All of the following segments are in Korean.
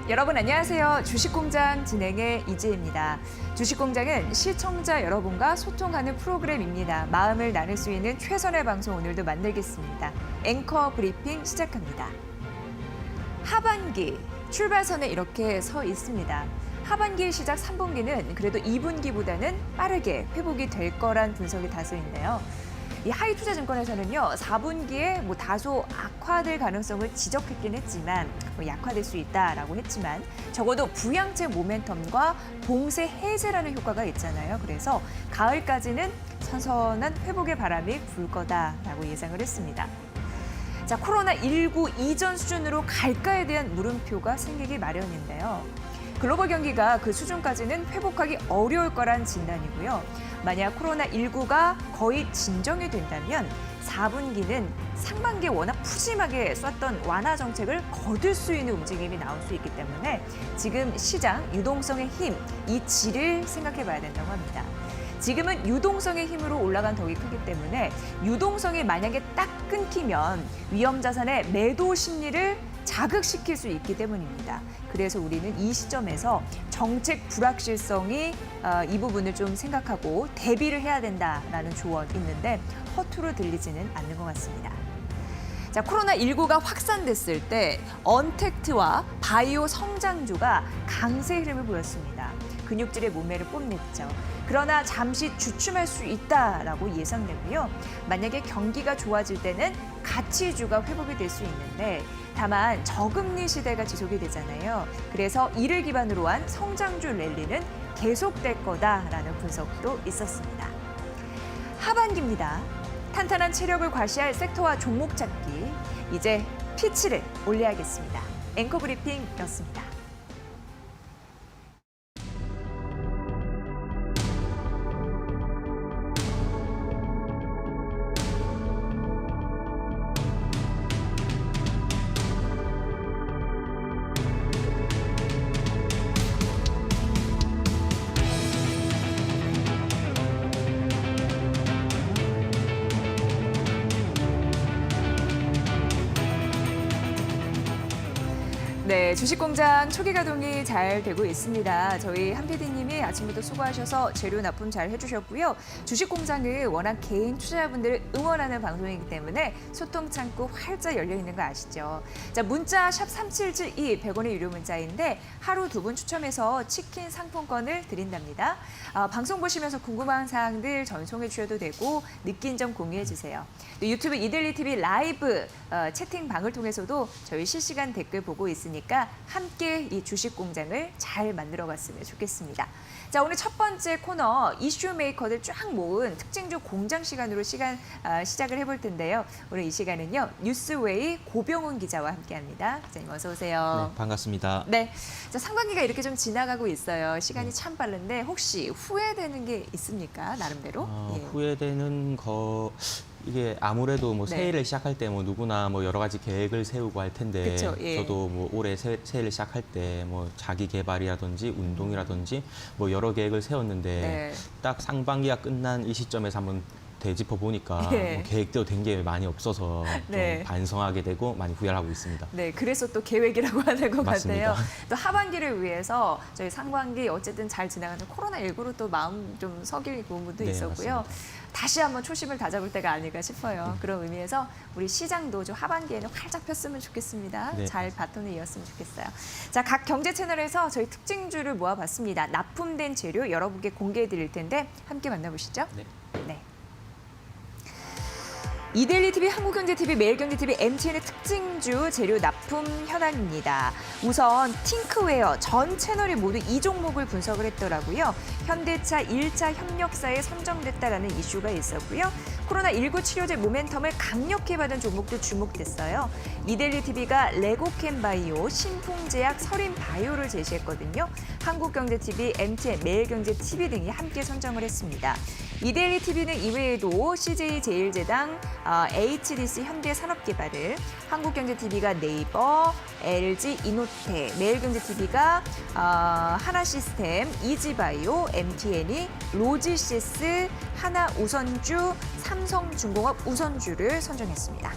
여러분 안녕하세요. 주식공장 진행의 이지혜입니다. 주식공장은 시청자 여러분과 소통하는 프로그램입니다. 마음을 나눌 수 있는 최선의 방송 오늘도 만들겠습니다. 앵커 브리핑 시작합니다. 하반기 출발선에 이렇게 서 있습니다. 하반기 시작 3분기는 그래도 2분기보다는 빠르게 회복이 될 거란 분석이 다수인데요. 이 하이투자증권에서는요, 4분기에 다소 악화될 가능성을 지적했긴 했지만 약화될 수 있다라고 했지만 적어도 부양책 모멘텀과 봉쇄 해제라는 효과가 있잖아요. 그래서 가을까지는 선선한 회복의 바람이 불 거다라고 예상을 했습니다. 자, 코로나19 이전 수준으로 갈까에 대한 물음표가 생기기 마련인데요. 글로벌 경기가 그 수준까지는 회복하기 어려울 거란 진단이고요. 만약 코로나19가 거의 진정이 된다면 4분기는 상반기에 워낙 푸짐하게 쐈던 완화 정책을 거둘 수 있는 움직임이 나올 수 있기 때문에 지금 시장 유동성의 힘, 이 질을 생각해 봐야 된다고 합니다. 지금은 유동성의 힘으로 올라간 덕이 크기 때문에 유동성이 만약에 딱 끊기면 위험 자산의 매도 심리를 자극시킬 수 있기 때문입니다. 그래서 우리는 이 시점에서 정책 불확실성이 이 부분을 좀 생각하고 대비를 해야 된다라는 조언이 있는데 허투루 들리지는 않는 것 같습니다. 자, 코로나19가 확산됐을 때 언택트와 바이오 성장주가 강세 흐름을 보였습니다. 근육질의 몸매를 뽐냈죠. 그러나 잠시 주춤할 수 있다라고 예상되고요. 만약에 경기가 좋아질 때는 가치주가 회복이 될 수 있는데 다만 저금리 시대가 지속이 되잖아요. 그래서 이를 기반으로 한 성장주 랠리는 계속될 거다라는 분석도 있었습니다. 하반기입니다. 탄탄한 체력을 과시할 섹터와 종목 찾기. 이제 피치를 올려야겠습니다. 앵커 브리핑이었습니다. 네, 주식공장 초기 가동이 잘 되고 있습니다. 저희 한 PD님이 아침부터 수고하셔서 재료 납품 잘 해주셨고요. 주식공장은 워낙 개인 투자자분들을 응원하는 방송이기 때문에 소통 창구 활짝 열려 있는 거 아시죠? 자, 문자 샵 3772 100원의 유료 문자인데 하루 2분 추첨해서 치킨 상품권을 드린답니다. 방송 보시면서 궁금한 사항들 전송해 주셔도 되고 느낀 점 공유해 주세요. 유튜브 이데일리 TV 라이브 채팅방을 통해서도 저희 실시간 댓글 보고 있으니까 함께 이 주식공장을 잘 만들어갔으면 좋겠습니다. 자, 오늘 첫 번째 코너 이슈 메이커들 쫙 모은 특징주 공장 시간으로 시작을 해볼 텐데요. 오늘 이 시간은요, 뉴스웨이 고병훈 기자와 함께합니다. 기자님 어서 오세요. 네, 반갑습니다. 네, 자, 상반기가 이렇게 좀 지나가고 있어요. 시간이 참 빠른데 혹시 후회되는 게 있습니까? 나름대로? 예. 후회되는 거 이게 아무래도 네. 새해를 시작할 때 누구나 여러 가지 계획을 세우고 할 텐데 그쵸, 예. 저도 올해 새해를 시작할 때 자기 개발이라든지 운동이라든지 여러 계획을 세웠는데 네. 딱 상반기가 끝난 이 시점에서 한번 되짚어 보니까 예. 계획대로 된 게 많이 없어서 네. 좀 반성하게 되고 많이 후회를 하고 있습니다. 네, 그래서 또 계획이라고 하는 것 맞습니다. 같아요. 또 하반기를 위해서 저희 상반기 어쨌든 잘 지나가는 코로나19로 또 마음 좀 석일 부분도 네, 있었고요. 맞습니다. 다시 한번 초심을 다잡을 때가 아닐까 싶어요. 그런 의미에서 우리 시장도 좀 하반기에는 활짝 폈으면 좋겠습니다. 네. 잘 바톤을 이었으면 좋겠어요. 자, 각 경제 채널에서 저희 특징주를 모아봤습니다. 납품된 재료 여러분께 공개해 드릴 텐데 함께 만나보시죠. 네. 네. 이데일리 TV, 한국경제TV, 매일경제TV, MTN의 특징주 재료 납품 현황입니다. 우선 팅크웨어 전 채널이 모두 이 종목을 분석을 했더라고요. 현대차 1차 협력사에 선정됐다라는 이슈가 있었고요. 코로나19 치료제 모멘텀을 강력히 받은 종목도 주목됐어요. 이데일리 TV가 레고캠바이오, 신풍제약, 서린바이오를 제시했거든요. 한국경제TV, MTN, 매일경제TV 등이 함께 선정을 했습니다. 이데일리 TV는 이외에도 CJ제일제당, HDC 현대산업개발을, 한국경제TV가 네이버, LG 이노텍, 매일경제TV가 하나시스템, 이지바이오, MTN이 로지시스, 하나우선주, 삼성중공업 우선주를 선정했습니다.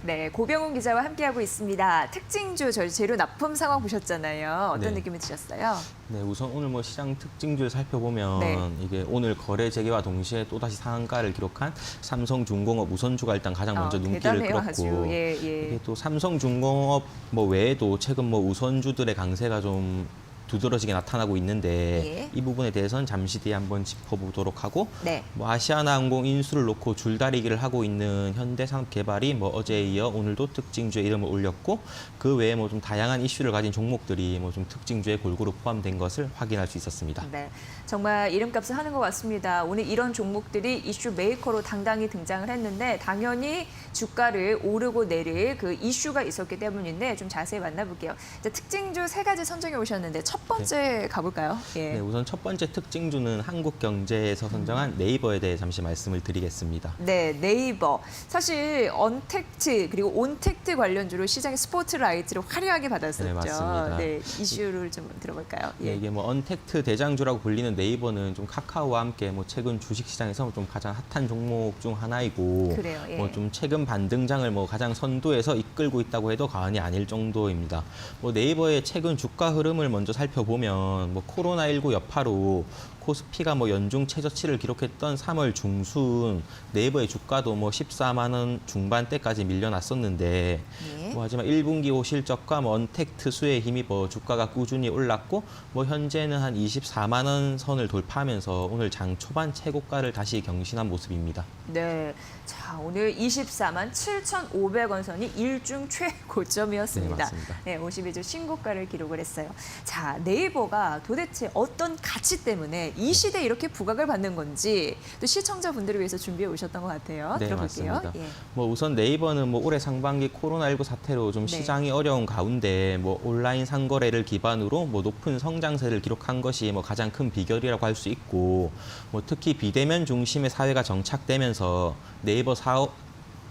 네, 고병훈 기자와 함께하고 있습니다. 특징주 저희 재료 납품 상황 보셨잖아요. 어떤 네. 느낌이 드셨어요? 네, 우선 오늘 뭐 시장 특징주를 살펴보면 네. 이게 오늘 거래 재개와 동시에 또다시 상한가를 기록한 삼성중공업 우선주가 일단 가장 먼저 눈길을 대단해요, 끌었고 아주. 예, 예. 이게 또 삼성중공업 뭐 외에도 최근 뭐 우선주들의 강세가 좀 두드러지게 나타나고 있는데 예. 이 부분에 대해서는 잠시 뒤에 한번 짚어보도록 하고 네. 뭐 아시아나항공 인수를 놓고 줄다리기를 하고 있는 현대산업개발이 뭐 어제에 이어 오늘도 특징주에 이름을 올렸고 그 외에 뭐 좀 다양한 이슈를 가진 종목들이 뭐 좀 특징주에 골고루 포함된 것을 확인할 수 있었습니다. 네, 정말 이름값을 하는 것 같습니다. 오늘 이런 종목들이 이슈 메이커로 당당히 등장을 했는데 당연히 주가를 오르고 내릴 그 이슈가 있었기 때문인데 좀 자세히 만나볼게요. 자, 특징주 세 가지 선정해 오셨는데 첫 번째 가볼까요? 예. 네, 우선 첫 번째 특징주는 한국경제에서 선정한 네이버에 대해 잠시 말씀을 드리겠습니다. 네, 네이버. 사실 언택트 그리고 온택트 관련주로 시장의 스포트라이트를 화려하게 받았었죠. 네, 맞습니다. 네, 이슈를 좀 들어볼까요? 네, 이게 뭐 언택트 대장주라고 불리는 네이버는 좀 카카오와 함께 뭐 최근 주식시장에서 좀 가장 핫한 종목 중 하나이고 그래요, 예. 뭐 좀 최근 반등장을 뭐 가장 선두에서 이끌고 있다고 해도 과언이 아닐 정도입니다. 뭐 네이버의 최근 주가 흐름을 먼저 살펴보면 뭐 코로나19 여파로 코스피가 뭐 연중 최저치를 기록했던 3월 중순 네이버의 주가도 뭐 14만 원 중반대까지 밀려났었는데 예. 뭐 하지만 1분기 호 실적과 뭐 언택트 수에 힘입어 주가가 꾸준히 올랐고 뭐 현재는 한 24만 원 선을 돌파하면서 오늘 장 초반 최고가를 다시 경신한 모습입니다. 네, 자 오늘 24만 7,500원 선이 일중 최고점이었습니다. 네, 맞습니다. 네, 52주 신고가를 기록을 했어요. 자, 네이버가 도대체 어떤 가치 때문에 이 시대에 이렇게 부각을 받는 건지 또 시청자분들을 위해서 준비해 오셨던 것 같아요. 네, 들어볼게요. 맞습니다. 예. 뭐 우선 네이버는 뭐 올해 상반기 코로나19 사태로 좀 네. 시장이 어려운 가운데 뭐 온라인 상거래를 기반으로 뭐 높은 성장세를 기록한 것이 뭐 가장 큰 비결이라고 할 수 있고 뭐 특히 비대면 중심의 사회가 정착되면서 네이버 사업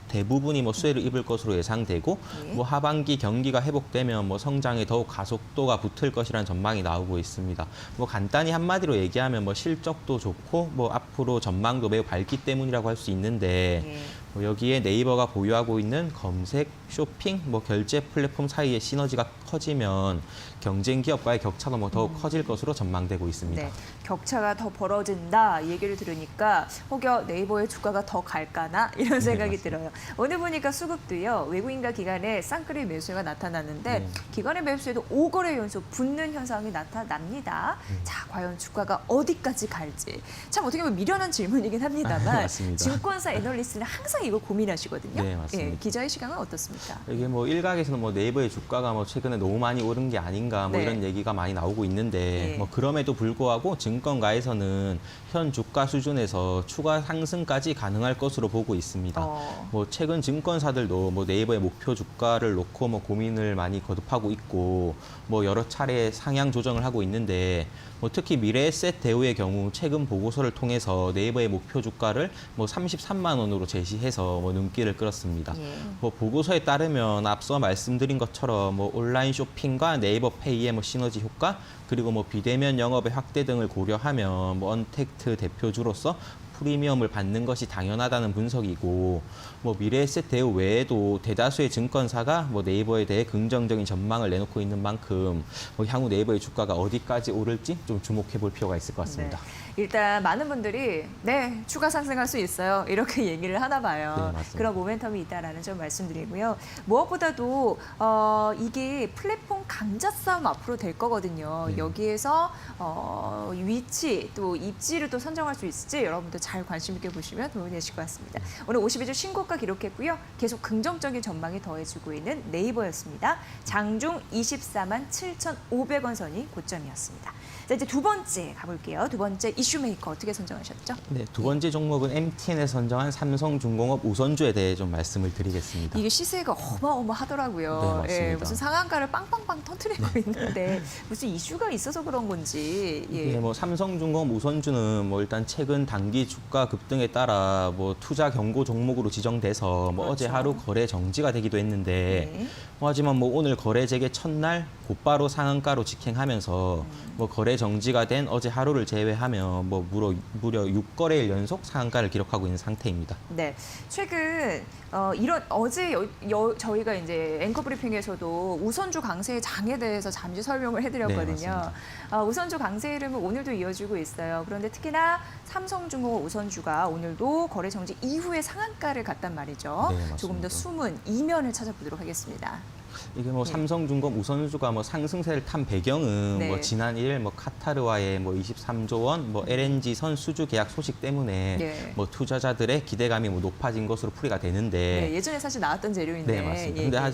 대부분이 뭐 수혜를 입을 것으로 예상되고 예. 뭐 하반기 경기가 회복되면 뭐 성장에 더욱 가속도가 붙을 것이라는 전망이 나오고 있습니다. 뭐 간단히 한마디로 얘기하면 뭐 실적도 좋고 뭐 앞으로 전망도 매우 밝기 때문이라고 할 수 있는데 예. 뭐 여기에 네이버가 보유하고 있는 검색, 쇼핑, 뭐 결제 플랫폼 사이의 시너지가 커지면 경쟁 기업과의 격차도 뭐 더욱 커질 것으로 전망되고 있습니다. 네, 격차가 더 벌어진다 이 얘기를 들으니까 혹여 네이버의 주가가 더 갈까나 이런 생각이 맞습니다. 들어요. 오늘 보니까 수급도요. 외국인과 기관의 쌍끌이 매수가 나타나는데 네. 기관의 매수에도 5거래 연속 붙는 현상이 나타납니다. 자, 과연 주가가 어디까지 갈지. 참 어떻게 보면 미련한 질문이긴 합니다만 맞습니다. 증권사 애널리스트는 항상 이걸 고민하시거든요. 네, 맞습니다. 예, 기자의 시각은 어떻습니까? 이게 뭐 일각에서는 뭐 네이버의 주가가 뭐 최근에 너무 많이 오른 게 아닌가 뭐 네. 이런 얘기가 많이 나오고 있는데 예. 뭐 그럼에도 불구하고 증권가에서는 현 주가 수준에서 추가 상승까지 가능할 것으로 보고 있습니다. 뭐 최근 증권사들도 뭐 네이버의 목표 주가를 놓고 뭐 고민을 많이 거듭하고 있고 뭐 여러 차례 상향 조정을 하고 있는데 뭐 특히 미래에셋 대우의 경우 최근 보고서를 통해서 네이버의 목표 주가를 뭐 33만 원으로 제시해서 뭐 눈길을 끌었습니다. 예. 뭐 보고서에 따르면 앞서 말씀드린 것처럼 뭐 온라인 쇼핑과 네이버 페이의 뭐 시너지 효과 그리고 뭐 비대면 영업의 확대 등을 고려하면 뭐 언택트 대표주로서 프리미엄을 받는 것이 당연하다는 분석이고 뭐 미래에셋 대우 외에도 대다수의 증권사가 뭐 네이버에 대해 긍정적인 전망을 내놓고 있는 만큼 뭐 향후 네이버의 주가가 어디까지 오를지 좀 주목해 볼 필요가 있을 것 같습니다. 네. 일단 많은 분들이 네 추가 상승할 수 있어요 이렇게 얘기를 하나 봐요. 네, 맞습니다. 그런 모멘텀이 있다라는 점 말씀드리고요. 무엇보다도 이게 플랫폼 강자 싸움 앞으로 될 거거든요. 네. 여기에서 위치 또 입지를 또 선정할 수 있을지 여러분도 잘 관심 있게 보시면 도움이 되실 것 같습니다. 오늘 52주 신고가 기록했고요. 계속 긍정적인 전망이 더해지고 있는 네이버였습니다. 장중 24만 7,500원 선이 고점이었습니다. 자, 이제 두 번째 가볼게요. 두 번째 이슈메이커 어떻게 선정하셨죠? 네, 두 번째 종목은 MTN에서 선정한 삼성중공업 우선주에 대해 좀 말씀을 드리겠습니다. 이게 시세가 어마어마하더라고요. 네, 맞습니다. 예, 무슨 상한가를 빵빵빵 터뜨리고 있는데 무슨 이슈가 있어서 그런 건지. 예. 네, 뭐 삼성중공업 우선주는 뭐 일단 최근 단기 주가 급등에 따라 뭐 투자 경고 종목으로 지정돼서 뭐 그렇죠. 어제 하루 거래 정지가 되기도 했는데 네. 하지만 뭐 오늘 거래 재개 첫날 곧바로 상한가로 직행하면서 뭐 거래 정지가 된 어제 하루를 제외하면 뭐 무려 6거래일 연속 상한가를 기록하고 있는 상태입니다. 네, 최근 이런 어제 저희가 이제 앵커 브리핑에서도 우선주 강세의 장에 대해서 잠시 설명을 해드렸거든요. 네, 우선주 강세 흐름은 오늘도 이어지고 있어요. 그런데 특히나 삼성중공업 우선주가 오늘도 거래 정지 이후에 상한가를 갔단 말이죠. 네, 맞습니다. 조금 더 숨은 이면을 찾아보도록 하겠습니다. 이게 뭐 네. 삼성중공업 우선주가 뭐 상승세를 탄 배경은 네. 뭐 지난 1일 뭐 카타르와의 뭐 23조 원 뭐 LNG 선 수주 계약 소식 때문에 네. 뭐 투자자들의 기대감이 뭐 높아진 것으로 풀이가 되는데 네, 예전에 사실 나왔던 재료인데. 네, 맞습니다. 예.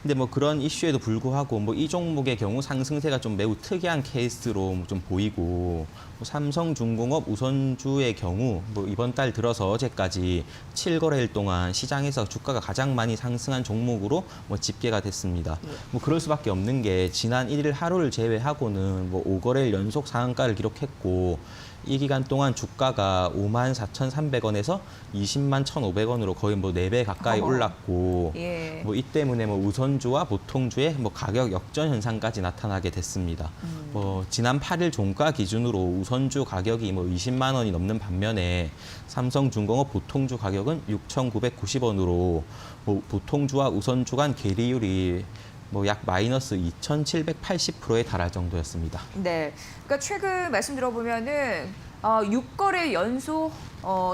근데 뭐 그런 이슈에도 불구하고 뭐 이 종목의 경우 상승세가 좀 매우 특이한 케이스로 좀 보이고 뭐 삼성중공업 우선주의 경우 뭐 이번 달 들어서 어제까지 7거래일 동안 시장에서 주가가 가장 많이 상승한 종목으로 뭐 집계가 됐습니다. 뭐 그럴 수밖에 없는 게 지난 1일 하루를 제외하고는 뭐 5거래일 연속 상한가를 기록했고 이 기간 동안 주가가 54,300원에서 201,500원으로 거의 뭐 4배 가까이 올랐고 예. 뭐 이 때문에 뭐 우선주와 보통주의 뭐 가격 역전 현상까지 나타나게 됐습니다. 뭐 지난 8일 종가 기준으로 우선주 가격이 뭐 20만 원이 넘는 반면에 삼성중공업 보통주 가격은 6,990원으로 뭐 보통주와 우선주 간 괴리율이 뭐 약 마이너스 2,780%에 달할 정도였습니다. 네, 그러니까 최근 말씀 들어보면은 6거래 연속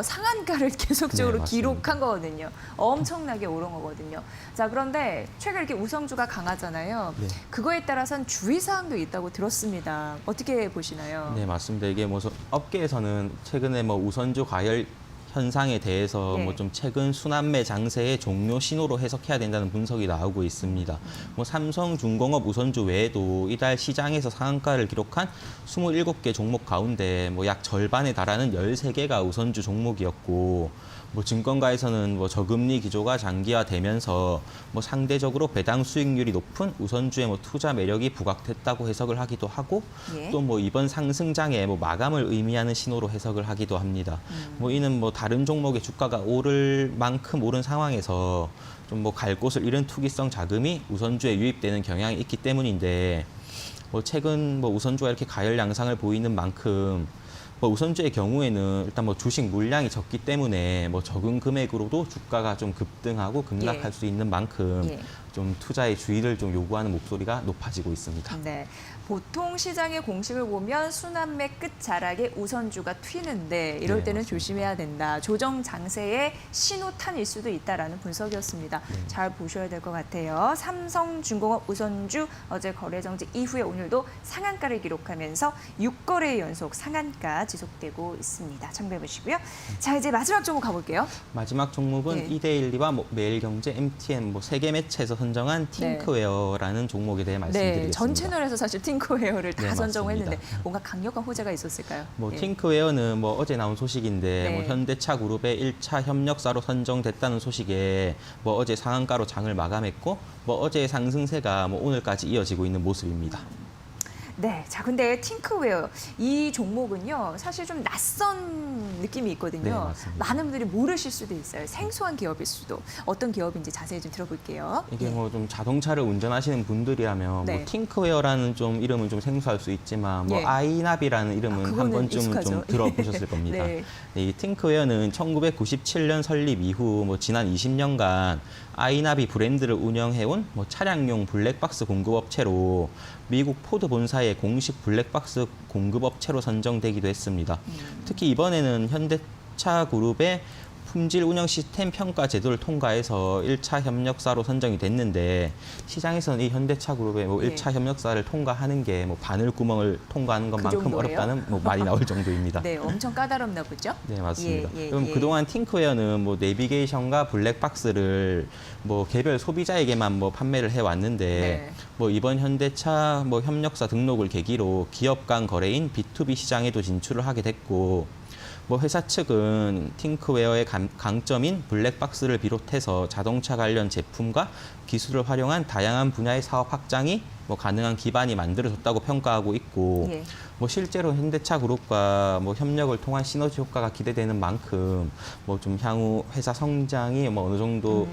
상한가를 계속적으로 네, 맞습니다. 기록한 거거든요. 엄청나게 오른 거거든요. 자, 그런데 최근 이렇게 우선주가 강하잖아요. 네. 그거에 따라서는 주의사항도 있다고 들었습니다. 어떻게 보시나요? 네, 맞습니다. 이게 뭐 업계에서는 최근에 뭐 우선주 과열 현상에 대해서 네. 뭐 좀 최근 순환매 장세의 종료 신호로 해석해야 된다는 분석이 나오고 있습니다. 뭐 삼성중공업 우선주 외에도 이달 시장에서 상한가를 기록한 27개 종목 가운데 뭐 약 절반에 달하는 13개가 우선주 종목이었고 뭐 증권가에서는 뭐 저금리 기조가 장기화되면서 뭐 상대적으로 배당 수익률이 높은 우선주의 뭐 투자 매력이 부각됐다고 해석을 하기도 하고 예. 또 뭐 이번 상승장의 뭐 마감을 의미하는 신호로 해석을 하기도 합니다. 뭐 이는 뭐 다른 종목의 주가가 오를 만큼 오른 상황에서 좀 뭐 갈 곳을 잃은 투기성 자금이 우선주에 유입되는 경향이 있기 때문인데 뭐 최근 뭐 우선주가 이렇게 가열 양상을 보이는 만큼 뭐 우선주의 경우에는 일단 뭐 주식 물량이 적기 때문에 뭐 적은 금액으로도 주가가 좀 급등하고 급락할 예. 수 있는 만큼 예. 좀 투자의 주의를 좀 요구하는 목소리가 높아지고 있습니다. 네. 보통 시장의 공식을 보면 순환매 끝자락에 우선주가 튀는데 이럴 네, 때는 맞습니다. 조심해야 된다. 조정 장세의 신호탄일 수도 있다라는 분석이었습니다. 네. 잘 보셔야 될 것 같아요. 삼성중공업 우선주 어제 거래 정지 이후에 오늘도 상한가를 기록하면서 6거래 연속 상한가 지속되고 있습니다. 참고해 보시고요. 자, 이제 마지막 종목 가볼게요. 마지막 종목은 네. 이데일리와 뭐 매일경제, MTN 뭐 세 개 매체에서 선정한 팅크웨어라는 종목에 대해 말씀드리겠습니다. 네, 전 채널에서 사실 팅크웨어를 다 네, 선정했는데 맞습니다. 뭔가 강력한 호재가 있었을까요? 뭐 예. 팅크웨어는 뭐 어제 나온 소식인데 네. 뭐 현대차 그룹의 1차 협력사로 선정됐다는 소식에 뭐 어제 상한가로 장을 마감했고 뭐 어제의 상승세가 뭐 오늘까지 이어지고 있는 모습입니다. 네, 자 근데 팅크웨어 이 종목은요 사실 좀 낯선 느낌이 있거든요. 네, 맞습니다. 많은 분들이 모르실 수도 있어요. 생소한 기업일 수도. 어떤 기업인지 자세히 좀 들어볼게요. 이게 예. 뭐 좀 자동차를 운전하시는 분들이라면 네. 뭐 팅크웨어라는 좀 이름은 좀 생소할 수 있지만 뭐 예. 아이나비라는 이름은 한 그거는 번쯤은 익숙하죠. 좀 들어보셨을 겁니다. 네. 이 팅크웨어는 1997년 설립 이후 뭐 지난 20년간 아이나비 브랜드를 운영해온 뭐 차량용 블랙박스 공급업체로 미국 포드 본사의 공식 블랙박스 공급업체로 선정되기도 했습니다. 특히 이번에는 현대차 그룹의 품질 운영 시스템 평가 제도를 통과해서 1차 협력사로 선정이 됐는데 시장에서는 이 현대차 그룹의 뭐 예. 1차 협력사를 통과하는 게 뭐 바늘구멍을 통과하는 것만큼 정도예요? 어렵다는 뭐 말이 나올 정도입니다. 네, 엄청 까다롭나 보죠? 네, 맞습니다. 예, 예, 그럼 예. 그동안 팅크웨어는 뭐 내비게이션과 블랙박스를 뭐 개별 소비자에게만 뭐 판매를 해 왔는데 네. 뭐 이번 현대차 뭐 협력사 등록을 계기로 기업 간 거래인 B2B 시장에도 진출을 하게 됐고 뭐 회사 측은 팅크웨어의 강점인 블랙박스를 비롯해서 자동차 관련 제품과 기술을 활용한 다양한 분야의 사업 확장이 뭐 가능한 기반이 만들어졌다고 평가하고 있고 예. 뭐 실제로 현대차 그룹과 뭐 협력을 통한 시너지 효과가 기대되는 만큼 뭐 좀 향후 회사 성장이 뭐 어느 정도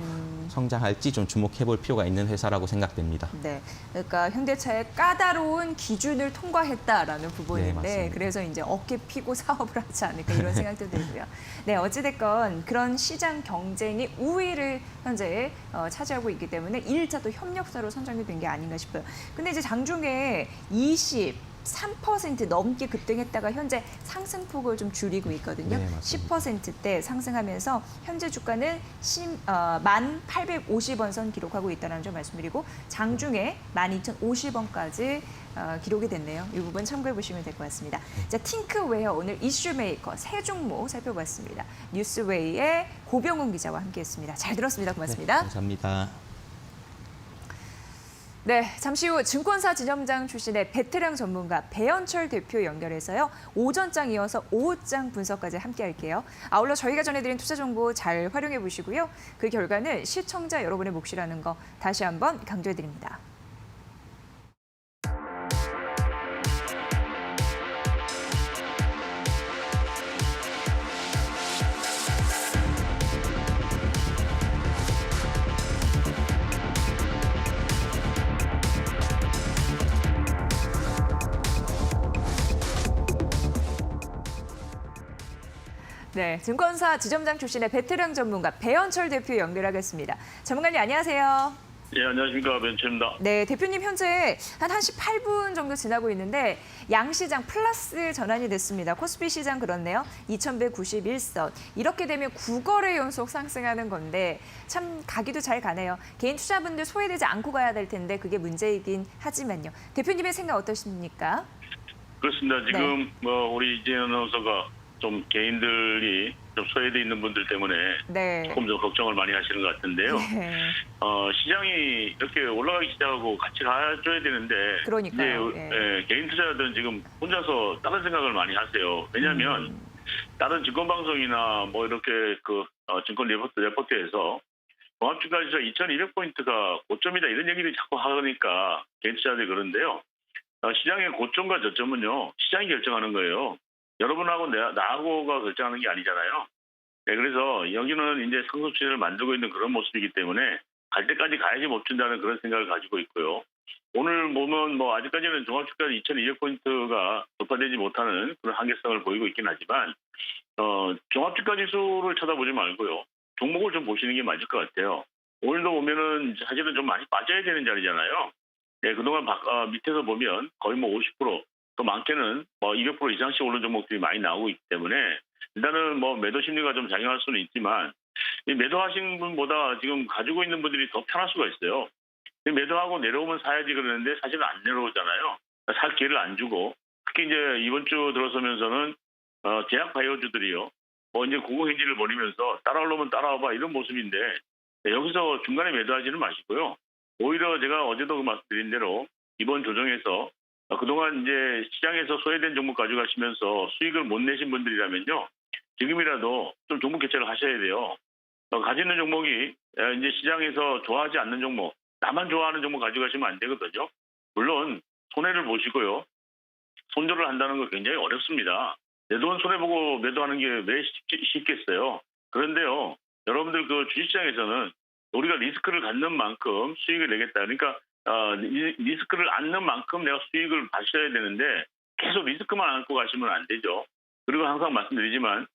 성장할지 좀 주목해 볼 필요가 있는 회사라고 생각됩니다. 네, 그러니까 현대차의 까다로운 기준을 통과했다라는 부분인데 맞습니다. 그래서 이제 어깨 피고 사업을 하지 않을까 이런 생각도 들고요. 네, 어찌됐건 그런 시장 경쟁이 우위를 현재 차지하고 있기 때문에 1차도 협력사로 선정이 된 게 아닌가 싶어요. 근데 이제 장중에 23% 넘게 급등했다가 현재 상승폭을 좀 줄이고 있거든요. 네, 맞습니다. 10%대 상승하면서 현재 주가는 1,850원 선 기록하고 있다는 점 말씀드리고 장중에 12,050원까지 기록이 됐네요. 이 부분 참고해 보시면 될 것 같습니다. 자, 팅크웨어 오늘 이슈 메이커 세 종목 살펴봤습니다. 뉴스웨이의 고병훈 기자와 함께했습니다. 잘 들었습니다. 고맙습니다. 감사합니다. 네, 잠시 후 증권사 지점장 출신의 베테랑 전문가 배현철 대표 연결해서요. 오전장 이어서 오후장 분석까지 함께 할게요. 아울러 저희가 전해드린 투자 정보 잘 활용해 보시고요. 그 결과는 시청자 여러분의 몫이라는 거 다시 한번 강조해 드립니다. 네, 증권사 지점장 출신의 베테랑 전문가 배현철 대표 연결하겠습니다. 전문가님 안녕하세요. 예, 안녕하십니까. 변철입니다. 네, 대표님 현재 한 1시 8분 정도 지나고 있는데 양시장 플러스 전환이 됐습니다. 코스피 시장 그렇네요. 2,191선. 이렇게 되면 9거래 연속 상승하는 건데 참 가기도 잘 가네요. 개인 투자분들 소외되지 않고 가야 될 텐데 그게 문제이긴 하지만요. 대표님의 생각 어떠십니까? 그렇습니다. 지금 우리 이재현 아나운서가 좀 개인들이 좀 소외돼 있는 분들 때문에 네. 조금 더 걱정을 많이 하시는 것 같은데요. 네. 시장이 이렇게 올라가기 시작하고 같이 가줘야 되는데 그러니까요. 이제, 개인 투자자들은 지금 혼자서 다른 생각을 많이 하세요. 왜냐하면 다른 증권방송이나 뭐 이렇게 증권 레포트에서 종합주가지수 2,200포인트가 고점이다 이런 얘기를 자꾸 하니까 개인 투자자들이 그런데요. 시장의 고점과 저점은요. 시장이 결정하는 거예요. 여러분하고 나하고가 결정하는 게 아니잖아요. 네, 그래서 여기는 이제 상승 추세를 만들고 있는 그런 모습이기 때문에 갈 때까지 가야지 못 준다는 그런 생각을 가지고 있고요. 오늘 보면 아직까지는 종합주가 2,200포인트가 돌파되지 못하는 그런 한계성을 보이고 있긴 하지만 종합주가 지수를 쳐다보지 말고요. 종목을 좀 보시는 게 맞을 것 같아요. 오늘도 보면은 사실은 좀 많이 빠져야 되는 자리잖아요. 네, 그동안 밑에서 보면 거의 50%, 또 많게는 200% 이상씩 오른 종목들이 많이 나오고 있기 때문에 일단은 매도 심리가 좀 작용할 수는 있지만 이 매도하신 분보다 지금 가지고 있는 분들이 더 편할 수가 있어요. 매도하고 내려오면 사야지 그러는데 사실은 안 내려오잖아요. 살 기회를 안 주고 특히 이제 이번 주 들어서면서는 제약 바이오주들이요. 이제 고공행진을 벌이면서 따라오려면 따라와봐 이런 모습인데 여기서 중간에 매도하지는 마시고요. 오히려 제가 어제도 말씀드린 대로 이번 조정에서 그동안 이제 시장에서 소외된 종목 가져가시면서 수익을 못 내신 분들이라면요. 지금이라도 좀 종목 개최를 하셔야 돼요. 가지는 종목이 이제 시장에서 좋아하지 않는 종목, 나만 좋아하는 종목 가져가시면 안 되거든요. 물론 손해를 보시고요. 손절을 한다는 거 굉장히 어렵습니다. 내 돈 손해보고 매도하는 게 왜 쉽겠어요. 그런데요. 여러분들 주식시장에서는 우리가 리스크를 갖는 만큼 수익을 내겠다. 그러니까 리스크를 안는 만큼 내가 수익을 받으셔야 되는데 계속 리스크만 안고 가시면 안 되죠. 그리고 항상 말씀드리지만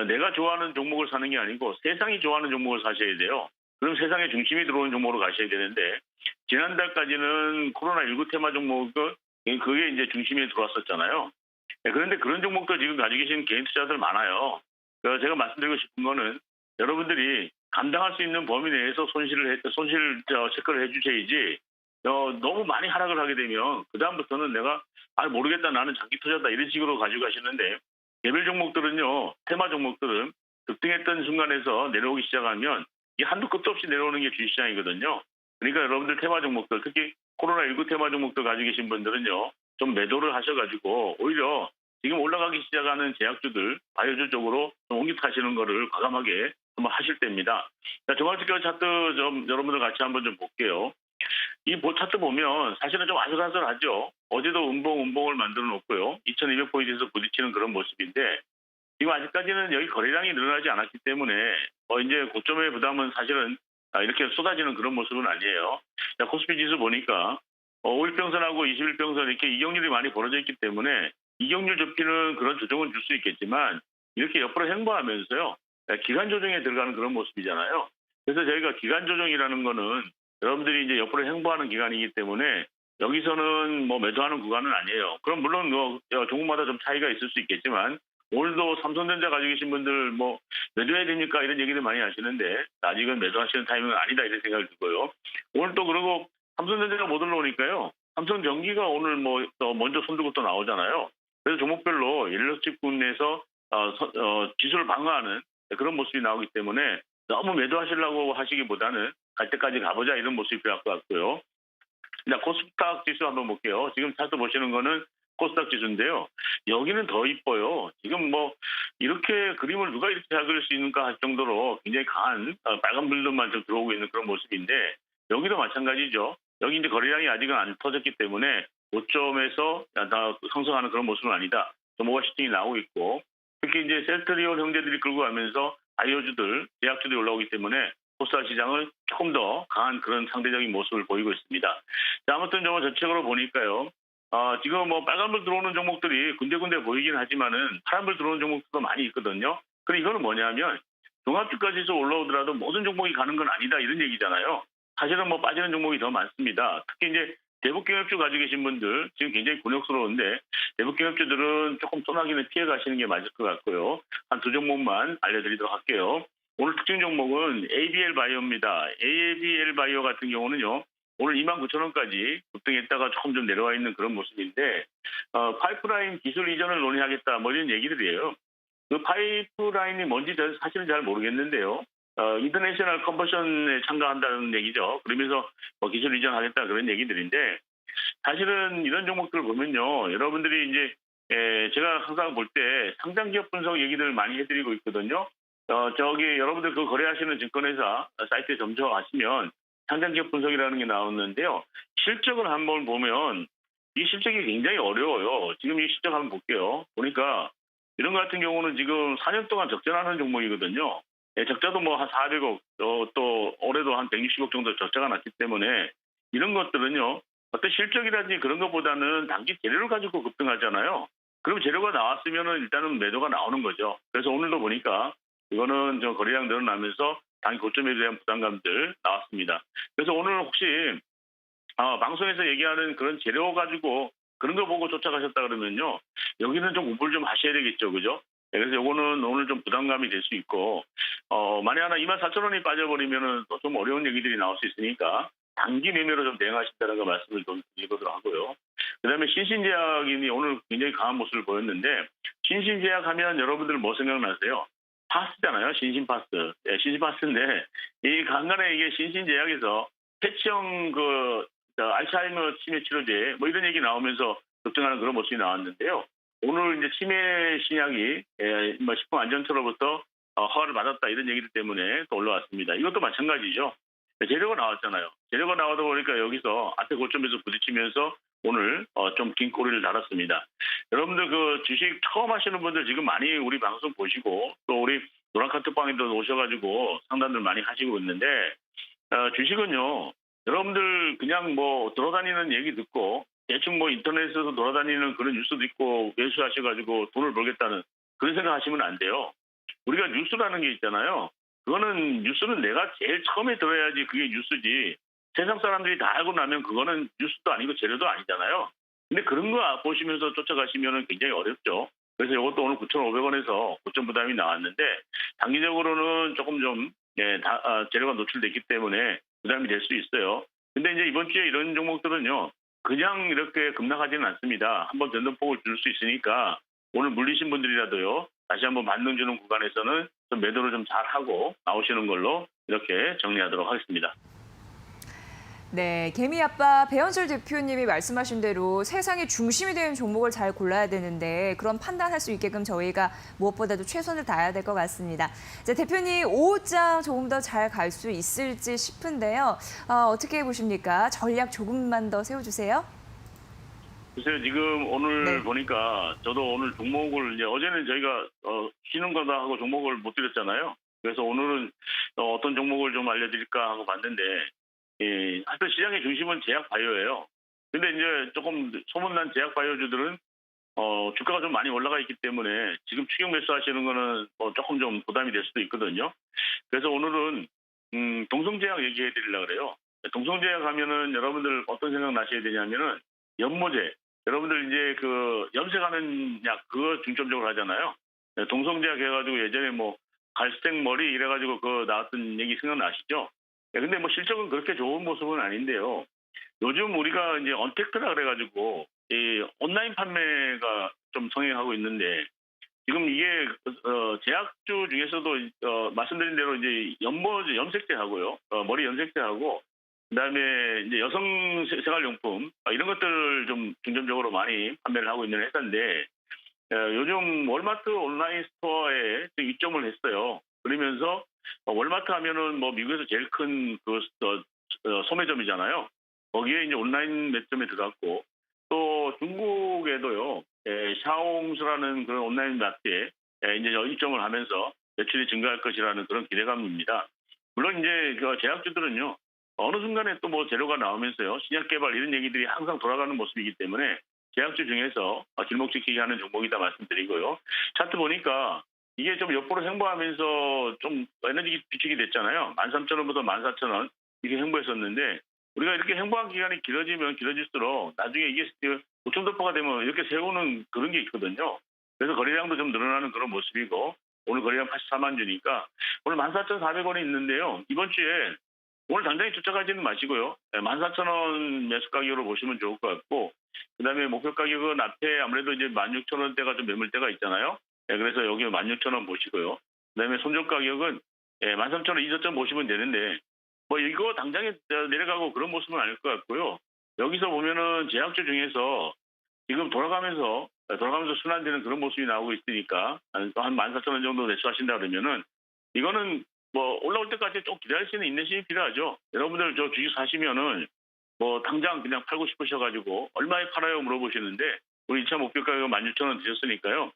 내가 좋아하는 종목을 사는 게 아니고 세상이 좋아하는 종목을 사셔야 돼요. 그럼 세상의 중심이 들어오는 종목으로 가셔야 되는데 지난달까지는 코로나19 테마 종목은 그게 이제 중심에 들어왔었잖아요. 그런데 그런 종목도 지금 가지고 계신 개인 투자자들 많아요. 제가 말씀드리고 싶은 거는 여러분들이 감당할 수 있는 범위 내에서 손실 체크를 해주셔야지 너무 많이 하락을 하게 되면 그다음부터는 내가 모르겠다 나는 장기 투자다 이런 식으로 가지고 가시는데 개별 종목들은요. 테마 종목들은 급등했던 순간에서 내려오기 시작하면 이게 한도 끝도 없이 내려오는 게 주식시장이거든요. 그러니까 여러분들 테마 종목들 특히 코로나19 테마 종목들 가지고 계신 분들은요. 좀 매도를 하셔가지고 오히려 지금 올라가기 시작하는 제약주들 바이오주 쪽으로 좀 옮기타시는 거를 과감하게 한번 하실 때입니다. 종합주가 차트 좀 여러분들 같이 한번 좀 볼게요. 이 차트 보면 사실은 좀 아슬아슬하죠. 어제도 음봉을 만들어 놓고요. 2200포인트에서 부딪히는 그런 모습인데 지금 아직까지는 여기 거래량이 늘어나지 않았기 때문에 이제 고점의 부담은 사실은 이렇게 쏟아지는 그런 모습은 아니에요. 자, 코스피 지수 보니까 5일평선하고 21평선 이렇게 이격률이 많이 벌어져 있기 때문에 이격률 좁히는 그런 조정은 줄 수 있겠지만 이렇게 옆으로 횡보하면서요. 기간 조정에 들어가는 그런 모습이잖아요. 그래서 저희가 기간 조정이라는 거는 여러분들이 이제 옆으로 횡보하는 기간이기 때문에 여기서는 뭐 매도하는 구간은 아니에요. 그럼 물론 종목마다 좀 차이가 있을 수 있겠지만 오늘도 삼성전자 가지고 계신 분들 뭐 매도해야 됩니까 이런 얘기들 많이 하시는데 아직은 매도하시는 타이밍은 아니다 이런 생각을 들고요. 오늘 또 그러고 삼성전자가 못 올라오니까요. 삼성전기가 오늘 뭐 먼저 손들고 또 나오잖아요. 그래서 종목별로 일러스트군에서 지수를 방어하는 그런 모습이 나오기 때문에 너무 매도하시려고 하시기보다는 갈 때까지 가보자 이런 모습이 필요할 것 같고요. 자, 코스닥 지수 한번 볼게요. 지금 차트 보시는 거는 코스닥 지수인데요. 여기는 더 이뻐요. 지금 뭐 이렇게 그림을 누가 이렇게 잘 그릴 수 있는가 할 정도로 굉장히 강한 빨간 불들만 좀 들어오고 있는 그런 모습인데 여기도 마찬가지죠. 여기 이제 거래량이 아직은 안 터졌기 때문에 고점에서 다 상승하는 그런 모습은 아니다. 좀 오버슈팅이 나오고 있고 특히 이제 셀트리온 형제들이 끌고 가면서 바이오주들, 제약주들이 올라오기 때문에 코스닥 시장은 조금 더 강한 그런 상대적인 모습을 보이고 있습니다. 자, 아무튼 저 전체적으로 보니까요. 지금 뭐 빨간불 들어오는 종목들이 군데군데 보이긴 하지만은 파란불 들어오는 종목들도 많이 있거든요. 그리고 이거는 뭐냐면 종합주가지수 올라오더라도 모든 종목이 가는 건 아니다 이런 얘기잖아요. 사실은 뭐 빠지는 종목이 더 많습니다. 특히 이제 대북경협주 가지고 계신 분들 지금 굉장히 곤욕스러운데 대북경협주들은 조금 소나기는 피해 가시는 게 맞을 것 같고요. 한 두 종목만 알려드리도록 할게요. 오늘 특징 종목은 ABL 바이오입니다. ABL 바이오 같은 경우는요. 오늘 29,000원까지 급등했다가 조금 좀 내려와 있는 그런 모습인데 파이프라인 기술 이전을 논의하겠다 뭐 이런 얘기들이에요. 그 파이프라인이 뭔지 사실은 잘 모르겠는데요. 인터내셔널 컨버션에 참가한다는 얘기죠. 그러면서 기술 이전하겠다 그런 얘기들인데 사실은 이런 종목들을 보면요. 여러분들이 이제 제가 항상 볼 때 상장 기업 분석 얘기들을 많이 해드리고 있거든요. 여러분들 그 거래하시는 증권회사 사이트에 점쳐가시면 상장 기업 분석이라는 게 나오는데요. 실적을 한번 보면 이 실적이 굉장히 어려워요. 지금 이 실적 한번 볼게요. 보니까 이런 것 같은 경우는 지금 4년 동안 적자나는 종목이거든요. 적자도 뭐 한 400억, 또 올해도 한 160억 정도 적자가 났기 때문에 이런 것들은요. 어떤 실적이라든지 그런 것보다는 단기 재료를 가지고 급등하잖아요. 그럼 재료가 나왔으면은 일단은 매도가 나오는 거죠. 그래서 오늘도 보니까 이거는 좀 거래량 늘어나면서 단기 고점에 대한 부담감들 나왔습니다. 그래서 오늘 혹시 방송에서 얘기하는 그런 재료 가지고 그런 거 보고 쫓아가셨다 그러면요. 여기는 좀 공부를 좀 하셔야 되겠죠. 그죠? 그래서 요거는 오늘 좀 부담감이 될 수 있고 만에 하나 24,000원이 빠져버리면은 또 좀 어려운 얘기들이 나올 수 있으니까 단기 매매로 좀 대응하신다는 거 말씀을 좀 드리도록 하고요. 그다음에 신신제약이 오늘 굉장히 강한 모습을 보였는데 신신제약 하면 여러분들 뭐 생각나세요? 파스잖아요. 신신파스. 네, 신신파스인데 이 간간에 이게 신신제약에서 패치형 알츠하이머 치매 치료제 뭐 이런 얘기 나오면서 걱정하는 그런 모습이 나왔는데요. 오늘 이제 치매 신약이 식품안전처로부터 허가를 받았다 이런 얘기들 때문에 또 올라왔습니다. 이것도 마찬가지죠. 재료가 나왔잖아요. 재료가 나오다 보니까 여기서 앞에 고점에서 부딪히면서 오늘 좀 긴 꼬리를 달았습니다. 여러분들 그 주식 처음 하시는 분들 지금 많이 우리 방송 보시고 또 우리 노란카톡방에도 오셔가지고 상담들 많이 하시고 있는데 주식은요. 여러분들 그냥 뭐 돌아다니는 얘기 듣고 대충 뭐 인터넷에서 돌아다니는 그런 뉴스도 있고 매수하셔가지고 돈을 벌겠다는 그런 생각 하시면 안 돼요. 우리가 뉴스라는 게 있잖아요. 그거는 뉴스는 내가 제일 처음에 들어야지 그게 뉴스지. 세상 사람들이 다 알고 나면 그거는 뉴스도 아니고 재료도 아니잖아요. 근데 그런 거 보시면서 쫓아가시면 굉장히 어렵죠. 그래서 이것도 오늘 9,500원에서 고점 부담이 나왔는데 단기적으로는 조금 좀 재료가 노출됐기 때문에 부담이 될 수 있어요. 근데 이제 이번 주에 이런 종목들은요. 그냥 이렇게 급락하지는 않습니다. 한번 변동폭을 줄 수 있으니까 오늘 물리신 분들이라도요. 다시 한번 반등 주는 구간에서는 좀 매도를 좀 잘하고 나오시는 걸로 이렇게 정리하도록 하겠습니다. 네, 개미 아빠 배현철 대표님이 말씀하신 대로 세상의 중심이 되는 종목을 잘 골라야 되는데 그런 판단할 수 있게끔 저희가 무엇보다도 최선을 다해야 될 것 같습니다. 자, 대표님 5장 조금 더 잘 갈 수 있을지 싶은데요. 어떻게 보십니까? 전략 조금만 더 세워주세요. 글쎄요, 지금 오늘 네. 보니까 저도 오늘 종목을 이제 어제는 저희가 쉬는 거다 하고 종목을 못 드렸잖아요. 그래서 오늘은 어떤 종목을 좀 알려드릴까 하고 봤는데, 예, 하여튼 시장의 중심은 제약 바이오예요. 근데 이제 조금 소문난 제약 바이오주들은 주가가 좀 많이 올라가 있기 때문에 지금 추격 매수하시는 거는 조금 좀 부담이 될 수도 있거든요. 그래서 오늘은 동성제약 얘기해 드리려고 그래요. 동성제약 하면은 여러분들 어떤 생각 나셔야 되냐면은 연모제. 여러분들 이제 그 염색하는 약 그거 중점적으로 하잖아요. 동성제약 해가지고 예전에 뭐 갈색 머리 이래가지고 그 나왔던 얘기 생각나시죠? 근데 뭐 실적은 그렇게 좋은 모습은 아닌데요. 요즘 우리가 이제 언택트라 그래가지고 이 온라인 판매가 좀 성행하고 있는데 지금 이게 제약주 중에서도 말씀드린 대로 이제 연모제 염색제하고요, 머리 염색제하고 그다음에 이제 여성 생활용품 이런 것들을 좀 중점적으로 많이 판매를 하고 있는 회사인데 요즘 월마트 온라인 스토어에 입점을 했어요. 그러면서 월마트 하면은 뭐 미국에서 제일 큰 그 소매점이잖아요. 거기에 이제 온라인 매점에 들어갔고 또 중국에도요 샤오홍스라는 그런 온라인 마트에 이제 입점을 하면서 매출이 증가할 것이라는 그런 기대감입니다. 물론 이제 그 제약주들은요. 어느 순간에 또 뭐 재료가 나오면서요. 신약 개발 이런 얘기들이 항상 돌아가는 모습이기 때문에 제약주 중에서 길목지키기 하는 종목이다 말씀드리고요. 차트 보니까 이게 좀 옆으로 횡보하면서 좀 에너지 비축이 됐잖아요. 13,000원부터 14,000원 이렇게 횡보했었는데 우리가 이렇게 횡보한 기간이 길어지면 길어질수록 나중에 이게 고점 돌파가 되면 이렇게 세우는 그런 게 있거든요. 그래서 거래량도 좀 늘어나는 그런 모습이고 오늘 거래량 84만 주니까 오늘 14,400원이 있는데요. 이번 주에 오늘 당장에 쫓아가지는 마시고요. 14,000원 매수 가격으로 보시면 좋을 것 같고 그다음에 목표 가격은 앞에 아무래도 이제 16,000원대가 좀 매물대가 있잖아요. 그래서 여기 16,000원 보시고요. 그다음에 손절 가격은 13,000원 이저점 보시면 되는데 뭐 이거 당장에 내려가고 그런 모습은 아닐 것 같고요. 여기서 보면은 제약주 중에서 지금 돌아가면서 순환되는 그런 모습이 나오고 있으니까 한 14,000원 정도 매수하신다 그러면은 이거는 뭐 올라올 때까지 좀 기다릴 수 있는 인내심이 필요하죠. 여러분들 저 주식 사시면은 뭐 당장 그냥 팔고 싶으셔가지고 얼마에 팔아요 물어보시는데 우리 2차 목표 가격 16,000원 드렸으니까요.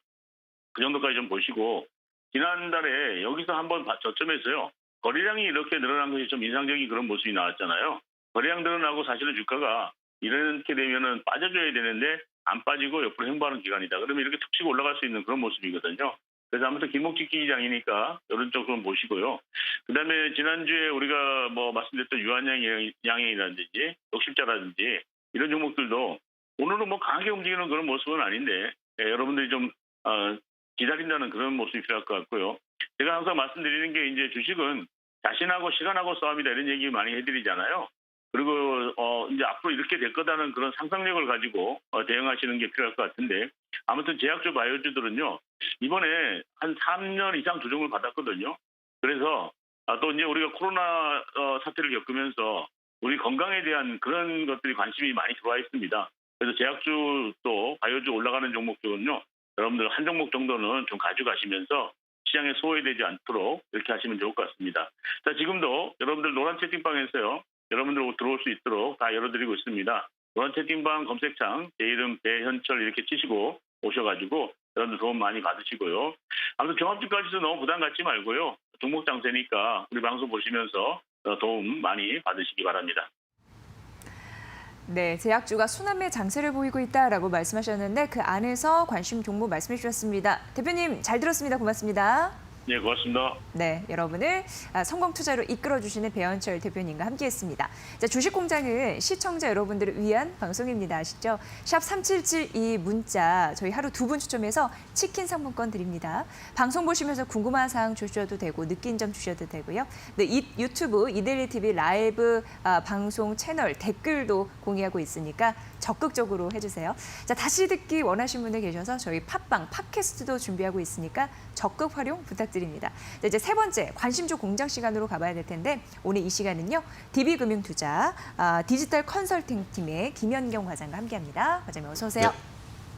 그 정도까지 좀 보시고 지난달에 여기서 한번 저점에서요. 거래량이 이렇게 늘어난 것이 좀 인상적인 그런 모습이 나왔잖아요. 거래량 늘어나고 사실은 주가가 이렇게 되면은 빠져줘야 되는데 안 빠지고 옆으로 횡보하는 기간이다. 그러면 이렇게 툭 치고 올라갈 수 있는 그런 모습이거든요. 그래서 아무튼 길목지키기장이니까 이런 쪽 좀 보시고요. 그다음에 지난주에 우리가 뭐 말씀드렸던 유한양행이라든지 녹십자라든지 이런 종목들도 오늘은 뭐 강하게 움직이는 그런 모습은 아닌데 여러분들이 좀 기다린다는 그런 모습이 필요할 것 같고요. 제가 항상 말씀드리는 게 이제 주식은 자신하고 시간하고 싸움이다 이런 얘기 많이 해드리잖아요. 그리고 이제 앞으로 이렇게 될 거다는 그런 상상력을 가지고 대응하시는 게 필요할 것 같은데 아무튼 제약주 바이오주들은요 이번에 한 3년 이상 조정을 받았거든요. 그래서 또 이제 우리가 코로나 사태를 겪으면서 우리 건강에 대한 그런 것들이 관심이 많이 들어와 있습니다. 그래서 제약주 또 바이오주 올라가는 종목들은요 여러분들 한 종목 정도는 좀 가져가시면서 시장에 소외되지 않도록 이렇게 하시면 좋을 것 같습니다. 자, 지금도 여러분들 노란 채팅방에서요. 여러분들 들어올 수 있도록 다 열어드리고 있습니다. 노란 채팅방 검색창 제 이름 배현철 이렇게 치시고 오셔가지고 여러분들 도움 많이 받으시고요. 아무튼 종합주가지수 너무 부담 갖지 말고요. 종목 장세니까 우리 방송 보시면서 도움 많이 받으시기 바랍니다. 네, 제약주가 순환매 장세를 보이고 있다라고 말씀하셨는데 그 안에서 관심 종목 말씀해 주셨습니다. 대표님 잘 들었습니다. 고맙습니다. 네, 고맙습니다. 네, 여러분을 성공 투자로 이끌어주시는 배현철 대표님과 함께했습니다. 자, 주식공장은 시청자 여러분들을 위한 방송입니다. 아시죠? 샵 3772 문자 저희 하루 2분 추첨해서 치킨 상품권 드립니다. 방송 보시면서 궁금한 사항 주셔도 되고 느낀 점 주셔도 되고요. 네, 유튜브 이데일리 TV 라이브 방송 채널 댓글도 공유하고 있으니까 적극적으로 해주세요. 자, 다시 듣기 원하시는 분들 계셔서 저희 팟빵 팟캐스트도 준비하고 있으니까 적극 활용 부탁드립니다. 자, 이제 세 번째 관심주 공장 시간으로 가봐야 될 텐데 오늘 이 시간은요. DB금융투자 디지털 컨설팅팀의 김연경 과장과 함께합니다. 과장님 어서 오세요.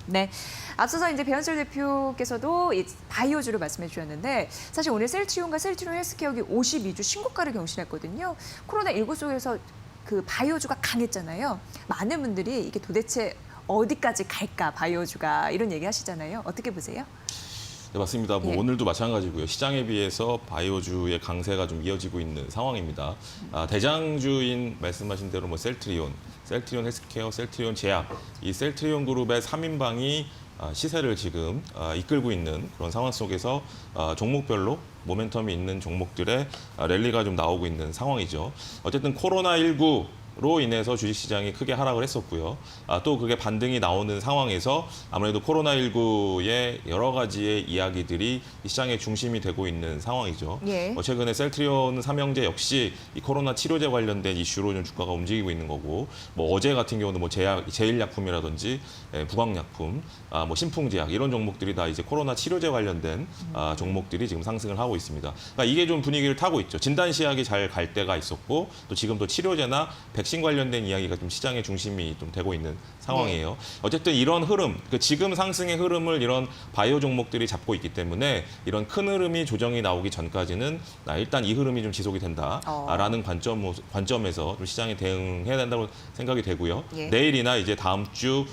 네. 앞서서 이제 배현철 대표께서도 이 바이오주를 말씀해 주셨는데 사실 오늘 셀트리온과 셀트리온 헬스케어기 52주 신고가를 경신했거든요. 코로나19 속에서 그 바이오주가 강했잖아요. 많은 분들이 이게 도대체 어디까지 갈까 바이오주가 이런 얘기 하시잖아요. 어떻게 보세요? 네, 맞습니다. 뭐 예. 오늘도 마찬가지고요. 시장에 비해서 바이오주의 강세가 좀 이어지고 있는 상황입니다. 대장주인 말씀하신 대로 뭐 셀트리온 헬스케어, 셀트리온 제약, 이 셀트리온 그룹의 3인방이 시세를 지금 이끌고 있는 그런 상황 속에서 종목별로 모멘텀이 있는 종목들의 랠리가 좀 나오고 있는 상황이죠. 어쨌든 코로나19로 인해서 주식시장이 크게 하락을 했었고요. 또 그게 반등이 나오는 상황에서 아무래도 코로나19의 여러 가지의 이야기들이 이 시장의 중심이 되고 있는 상황이죠. 예. 최근에 셀트리온 삼형제 역시 이 코로나 치료제 관련된 이슈로 좀 주가가 움직이고 있는 거고, 뭐 어제 같은 경우는 뭐 제일약품이라든지 부광약품, 뭐 신풍제약 이런 종목들이 다 이제 코로나 치료제 관련된 종목들이 지금 상승을 하고 있습니다. 그러니까 이게 좀 분위기를 타고 있죠. 진단시약이 잘 갈 때가 있었고 또 지금 또 치료제나 백신 관련된 이야기가 좀 시장의 중심이 좀 되고 있는 상황이에요. 어쨌든 이런 흐름, 지금 상승의 흐름을 이런 바이오 종목들이 잡고 있기 때문에 이런 큰 흐름이 조정이 나오기 전까지는 일단 이 흐름이 좀 지속이 된다라는 관점에서 좀 시장에 대응해야 된다고 생각이 되고요. 예. 내일이나 이제 다음 주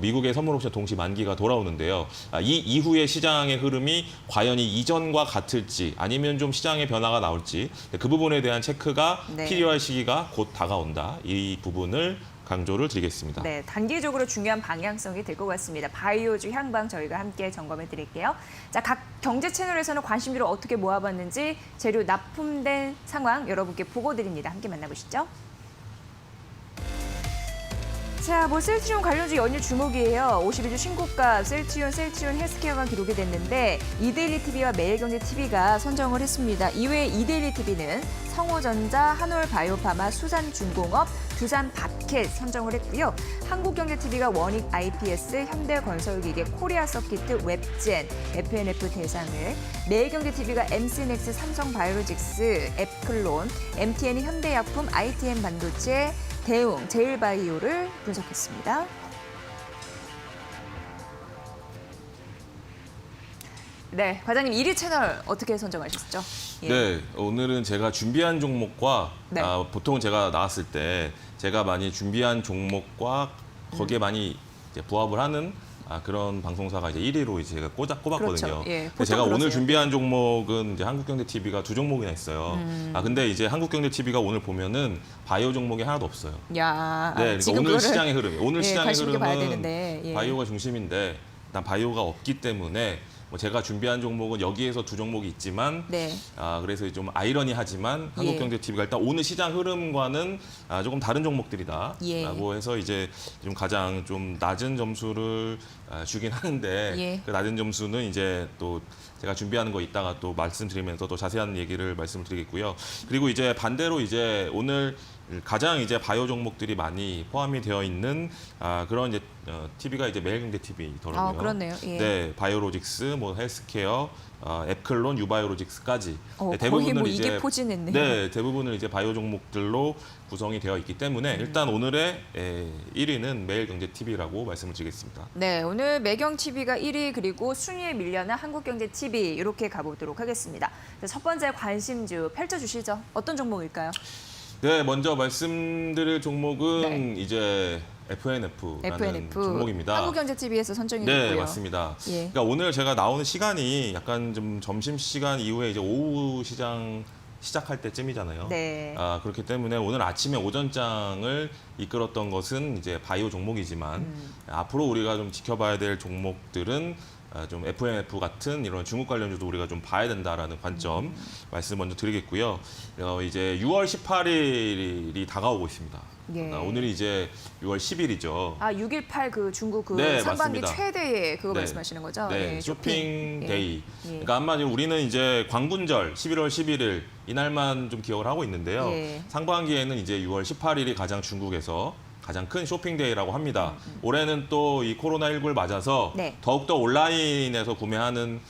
미국의 선물 옵션 동시 만기가 돌아오는데요. 이 이후의 시장의 흐름이 과연 이 이전과 같을지 아니면 좀 시장의 변화가 나올지 그 부분에 대한 체크가 네. 필요할 시기가 곧 다가온다. 이 부분을 강조를 드리겠습니다. 네, 단기적으로 중요한 방향성이 될 것 같습니다. 바이오주 향방 저희가 함께 점검해 드릴게요. 자, 각 경제 채널에서는 관심주를 어떻게 모아봤는지 재료 납품된 상황 여러분께 보고 드립니다. 함께 만나보시죠. 자, 뭐 셀트리온 관련주 연일 주목이에요. 52주 신고가 셀트리온 헬스케어가 기록이 됐는데 이데일리 TV와 매일경제TV가 선정을 했습니다. 이외에 이데일리 TV는 성호전자, 한올바이오파마, 수산중공업, 두산밥켓 선정을 했고요. 한국경제TV가 원익 IPS, 현대건설기계, 코리아서키트, 웹젠, FNF 대상을, 매일경제TV가 MC넥스, 삼성바이오로직스, 앱클론, MTN이 현대약품, ITM 반도체, 대웅, 제일바이오를 분석했습니다. 네, 과장님 1위 채널 어떻게 선정하셨죠? 예. 네, 오늘은 제가 준비한 종목과 네. 보통 제가 나왔을 때 제가 많이 준비한 종목과 거기에 많이 이제 부합을 하는 그런 방송사가 이제 1위로 이제 제가 꼽았거든요. 그렇죠. 예, 근데 제가 보통 오늘 그러세요. 준비한 종목은 이제 한국경제TV가 2종목이나 있어요. 근데 이제 한국경제TV가 오늘 보면은 바이오 종목이 하나도 없어요. 야, 네, 그러니까 지금 오늘 그거를 시장의 흐름이 오늘 시장의 관심 있게 봐야 흐름은 되는데, 예. 바이오가 중심인데 일단 바이오가 없기 때문에 뭐 제가 준비한 종목은 여기에서 2종목이 있지만 네. 그래서 좀 아이러니하지만 한국경제TV가 일단 오늘 시장 흐름과는 조금 다른 종목들이다라고 예. 해서 이제 좀 가장 좀 낮은 점수를 주긴 하는데 예. 그 낮은 점수는 이제 또 제가 준비하는 거 이따가 또 말씀드리면서 또 자세한 얘기를 말씀드리겠고요. 그리고 이제 반대로 이제 오늘 가장 이제 바이오 종목들이 많이 포함이 되어 있는 그런 이제 TV가 이제 매일경제TV더라고요. 그렇네요. 예. 네, 바이오로직스, 뭐 헬스케어, 앱클론, 유바이오로직스까지 거의 뭐 이게 포진했네요. 네, 대부분을 이제 바이오 종목들로 구성이 되어 있기 때문에 일단 오늘의 1위는 매일경제TV라고 말씀을 드리겠습니다. 네, 오늘 매경TV가 1위 그리고 순위에 밀려난 한국경제TV 이렇게 가보도록 하겠습니다. 첫 번째 관심주 펼쳐주시죠. 어떤 종목일까요? 네, 먼저 말씀드릴 종목은 네. 이제 FNF라는 종목입니다. 한국경제TV에서 선정이 네, 됐고요. 맞습니다. 예. 그러니까 오늘 제가 나오는 시간이 약간 좀 점심 시간 이후에 이제 오후 시장 시작할 때쯤이잖아요. 네. 그렇기 때문에 오늘 아침에 오전장을 이끌었던 것은 이제 바이오 종목이지만 앞으로 우리가 좀 지켜봐야 될 종목들은 좀 FNF 같은 이런 중국 관련주도 우리가 좀 봐야 된다라는 관점 말씀 먼저 드리겠고요. 이제 6월 18일이 다가오고 있습니다. 예. 오늘이 이제 6월 10일이죠. 6.18 그 중국 그 네, 상반기 맞습니다. 최대의 그거 네. 말씀하시는 거죠? 네, 예, 쇼핑 예. 데이. 예. 그러니까 한마디로 우리는 이제 광군절 11월 11일 이날만 좀 기억을 하고 있는데요. 예. 상반기에는 이제 6월 18일이 가장 중국에서 가장 큰 쇼핑데이라고 합니다. 올해는 또 이 코로나19를 맞아서 네. 더욱더 온라인에서 구매하는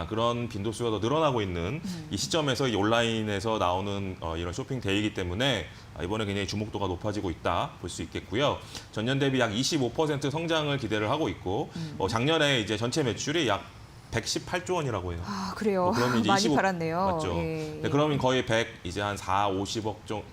그런 빈도수가 더 늘어나고 있는 이 시점에서 이 온라인에서 나오는 이런 쇼핑데이이기 때문에 이번에 굉장히 주목도가 높아지고 있다 볼 수 있겠고요. 전년 대비 약 25% 성장을 기대를 하고 있고 작년에 이제 전체 매출이 약 118조 원이라고 해요. 아, 그래요. 그러면 이제 많이 25 팔았네요. 맞죠. 예, 네, 그러면 거의 100 이제 한 50조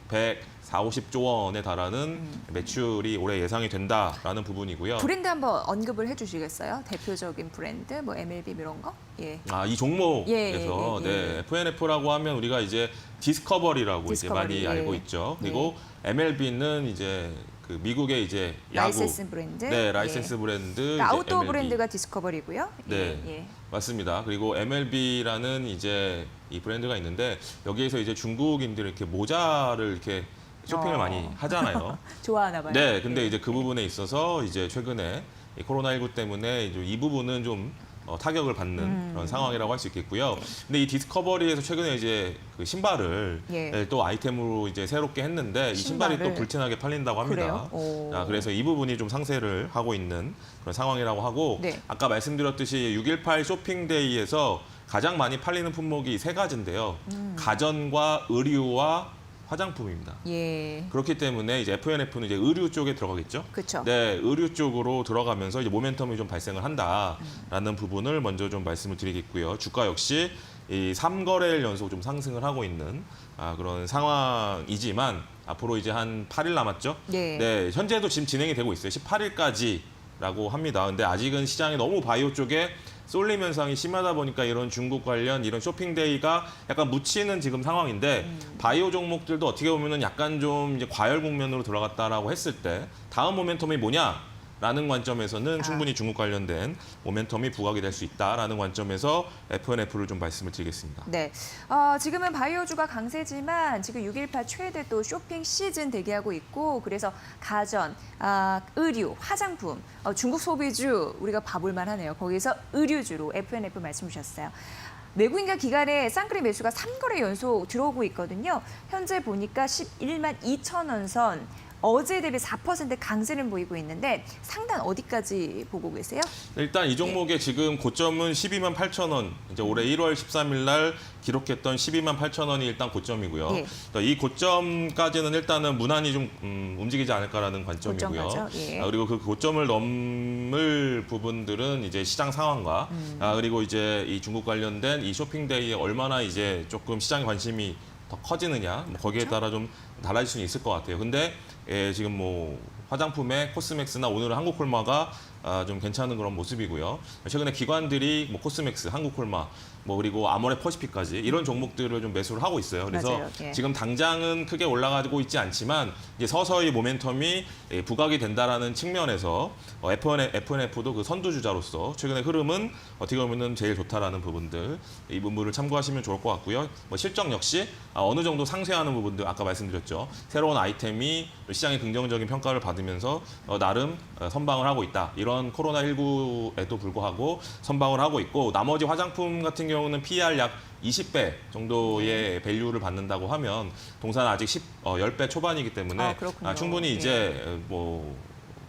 원에 달하는 매출이 올해 예상이 된다라는 부분이고요. 브랜드 한번 언급을 해주시겠어요? 대표적인 브랜드, 뭐 MLB 이런 거? 예. 이 종목에서 예. 네, FNF라고 하면 우리가 이제 디스커버리라고 이제 디스커버리, 많이 예. 알고 있죠. 그리고 MLB는 이제 그 미국의 이제 야구 라이센스 브랜드. 네, 라이센스 브랜드 그러니까 이제 아웃도어 MLB. 브랜드가 디스커버리고요. 네. 예. 맞습니다. 그리고 MLB라는 이제 이 브랜드가 있는데 여기에서 이제 중국인들이 이렇게 모자를 이렇게 쇼핑을 많이 하잖아요. 좋아하나 봐요. 네, 근데 예. 이제 그 부분에 있어서 이제 최근에 이 코로나19 때문에 이제 이 부분은 좀 타격을 받는 그런 상황이라고 할 수 있겠고요. 근데 이 디스커버리에서 최근에 이제 그 신발을 예. 또 아이템으로 이제 새롭게 했는데 이 신발이 신발을. 또 불티나게 팔린다고 합니다. 그래요? 오. 그래서 이 부분이 좀 상세를 하고 있는 그런 상황이라고 하고 네. 아까 말씀드렸듯이 6.18 쇼핑데이에서 가장 많이 팔리는 품목이 세 가지인데요. 가전과 의류와 화장품입니다. 예. 그렇기 때문에 이제 FNF는 이제 의류 쪽에 들어가겠죠. 그렇죠. 네, 의류 쪽으로 들어가면서 이제 모멘텀이 좀 발생을 한다라는 부분을 먼저 좀 말씀을 드리겠고요. 주가 역시 이 3거래일 연속 좀 상승을 하고 있는 그런 상황이지만 앞으로 이제 한 8일 남았죠. 예. 네, 현재도 지금 진행이 되고 있어요. 18일까지라고 합니다. 근데 아직은 시장이 너무 바이오 쪽에 쏠림 현상이 심하다 보니까 이런 중국 관련 이런 쇼핑데이가 약간 묻히는 지금 상황인데 바이오 종목들도 어떻게 보면은 약간 좀 이제 과열 국면으로 들어갔다라고 했을 때 다음 모멘텀이 뭐냐? 라는 관점에서는 충분히 중국 관련된 모멘텀이 부각이 될 수 있다라는 관점에서 FNF를 좀 말씀을 드리겠습니다. 네, 지금은 바이오주가 강세지만 지금 6.18 최대 또 쇼핑 시즌 대기하고 있고 그래서 가전, 의류, 화장품, 중국 소비주 우리가 봐볼 만하네요. 거기서 의류주로 FNF 말씀 주셨어요. 외국인과 기관의 쌍끌이 매수가 3거래 연속 들어오고 있거든요. 현재 보니까 11만 2천 원 선. 어제 대비 4% 강세를 보이고 있는데 상단 어디까지 보고 계세요? 일단 이 종목의 지금 고점은 12만 8천 원. 이제 올해 1월 13일 날 기록했던 12만 8천 원이 일단 고점이고요. 예. 그러니까 이 고점까지는 일단은 무난히 좀 움직이지 않을까라는 관점이고요. 고점까지요? 예. 그리고 그 고점을 넘을 부분들은 이제 시장 상황과 그리고 이제 이 중국 관련된 이 쇼핑데이에 얼마나 이제 조금 시장 관심이 더 커지느냐 뭐 거기에 따라 좀 달라질 수는 있을 것 같아요. 근데 지금 뭐 화장품의 코스맥스나 오늘은 한국콜마가 좀 괜찮은 그런 모습이고요. 최근에 기관들이 뭐 코스맥스, 한국콜마, 뭐 그리고 아모레 퍼시픽까지 이런 종목들을 좀 매수를 하고 있어요. 그래서 맞아요. 예. 지금 당장은 크게 올라가고 있지 않지만 이제 서서히 모멘텀이 부각이 된다라는 측면에서 FNF도 그 선두주자로서 최근의 흐름은 어떻게 보면은 제일 좋다라는 부분들 이 부분을 참고하시면 좋을 것 같고요. 뭐 실적 역시 어느 정도 상쇄하는 부분들 아까 말씀드렸죠. 새로운 아이템이 시장의 긍정적인 평가를 받으면서 나름 선방을 하고 있다. 이런 코로나19에도 불구하고 선방을 하고 있고 나머지 화장품 같은 경우는 PER 약 20배 정도의 밸류를 받는다고 하면 동사는 아직 10배 초반이기 때문에 그렇군요. 충분히 이제 뭐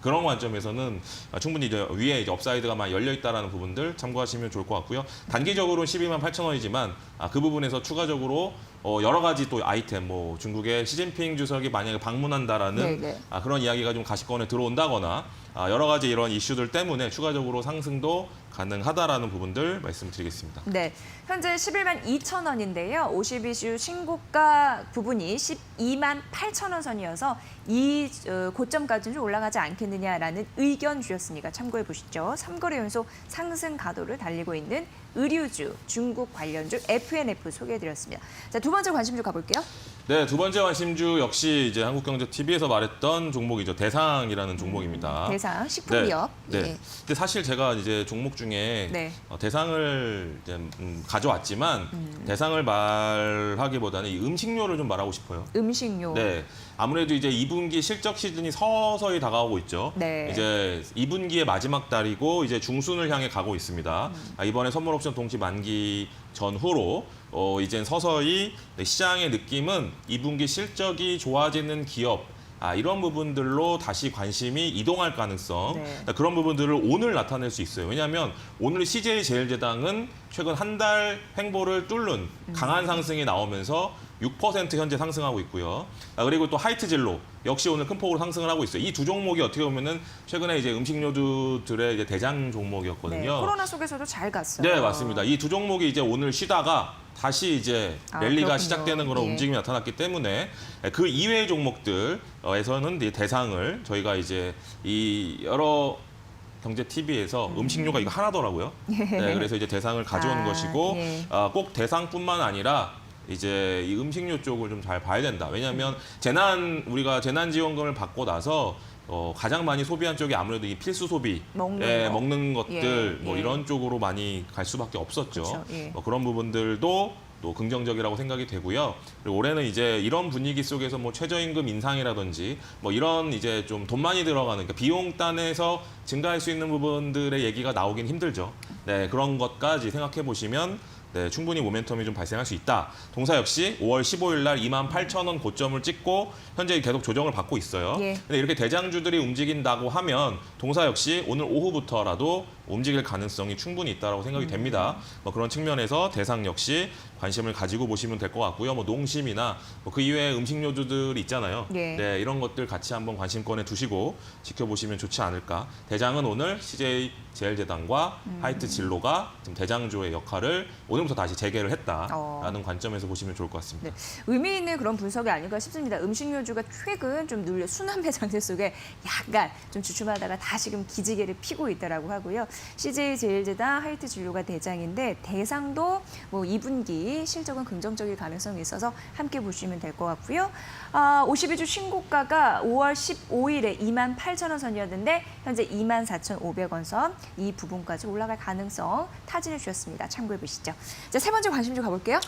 그런 관점에서는 충분히 이제 위에 이제 업사이드가 많이 열려 있다라는 부분들 참고하시면 좋을 것 같고요. 단기적으로는 12만 8천 원이지만 그 부분에서 추가적으로 여러 가지 또 아이템, 뭐 중국의 시진핑 주석이 만약에 방문한다라는 네네. 그런 이야기가 좀 가시권에 들어온다거나 여러 가지 이런 이슈들 때문에 추가적으로 상승도 가능하다라는 부분들 말씀드리겠습니다. 네, 현재 11만 2천 원인데요. 52주 신고가 부분이 12만 8천 원 선이어서 이 고점까지는 좀 올라가지 않겠느냐라는 의견 주셨으니까 참고해 보시죠. 3거래 연속 상승 가도를 달리고 있는 의류주, 중국 관련주 FNF 소개해드렸습니다. 자, 두 번째 관심주 가볼게요. 네, 두 번째 관심주 역시 이제 한국경제TV에서 말했던 종목이죠. 대상이라는 종목입니다. 대상, 식품기업. 네. 예. 근데 사실 제가 이제 종목 중에 네. 대상을 이제 가져왔지만 대상을 말하기보다는 이 음식료를 좀 말하고 싶어요. 음식료. 네. 아무래도 이제 2분기 실적 시즌이 서서히 다가오고 있죠. 네. 이제 2분기의 마지막 달이고 이제 중순을 향해 가고 있습니다. 이번에 선물 옵션 동시 만기 전후로 이젠 서서히 시장의 느낌은 2분기 실적이 좋아지는 기업 이런 부분들로 다시 관심이 이동할 가능성 네. 그런 부분들을 오늘 나타낼 수 있어요. 왜냐하면 오늘 CJ제일제당은 최근 한 달 횡보를 뚫는 강한 상승이 나오면서 6% 현재 상승하고 있고요. 그리고 또 하이트진로 역시 오늘 큰 폭으로 상승을 하고 있어요. 이 두 종목이 어떻게 보면은 최근에 이제 음식료주들의 이제 대장 종목이었거든요. 네, 코로나 속에서도 잘 갔어요. 네, 맞습니다. 이 두 종목이 이제 오늘 쉬다가 다시 이제 랠리가 그렇군요. 시작되는 그런 예. 움직임이 나타났기 때문에 그 이외의 종목들에서는 이제 대상을 저희가 이제 이 여러 경제 TV에서 음식료가 이거 하나더라고요. 네, 그래서 이제 대상을 가져오는 것이고 예. 꼭 대상뿐만 아니라 이제 이 음식료 쪽을 좀 잘 봐야 된다. 왜냐하면 우리가 재난지원금을 받고 나서 가장 많이 소비한 쪽이 아무래도 이 필수 소비, 먹는 것들 뭐 예. 이런 쪽으로 많이 갈 수밖에 없었죠. 그렇죠. 예. 그런 부분들도 또 긍정적이라고 생각이 되고요. 그리고 올해는 이제 이런 분위기 속에서 뭐 최저임금 인상이라든지 뭐 이런 이제 좀 돈 많이 들어가는 그러니까 비용단에서 증가할 수 있는 부분들의 얘기가 나오긴 힘들죠. 네, 그런 것까지 생각해 보시면 네, 충분히 모멘텀이 좀 발생할 수 있다. 동사 역시 5월 15일 날 28,000원 고점을 찍고 현재 계속 조정을 받고 있어요. 예. 근데 이렇게 대장주들이 움직인다고 하면 동사 역시 오늘 오후부터라도 움직일 가능성이 충분히 있다고 생각이 됩니다. 뭐 그런 측면에서 대상 역시 관심을 가지고 보시면 될 것 같고요. 뭐 농심이나 그 이외에 음식료주들이 있잖아요. 예. 네, 이런 것들 같이 한번 관심권에 두시고 지켜보시면 좋지 않을까. 대장은 오늘 CJ제일제당과 하이트진로가 지금 대장주의 역할을 오늘부터 다시 재개를 했다라는 관점에서 보시면 좋을 것 같습니다. 네, 의미 있는 그런 분석이 아닐까 싶습니다. 음식료주가 최근 좀 눌려 순환매 장세 속에 약간 좀 주춤하다가 다시금 기지개를 피고 있다라고 하고요. CJ제일제당, 하이트진로가 대장인데 대상도 뭐 2분기 실적은 긍정적일 가능성이 있어서 함께 보시면 될 것 같고요. 52주 신고가가 5월 15일에 28,000원 선이었는데 현재 24,500원 선 이 부분까지 올라갈 가능성 타진해 주셨습니다. 참고해 보시죠. 자, 세 번째 관심 좀 가볼게요.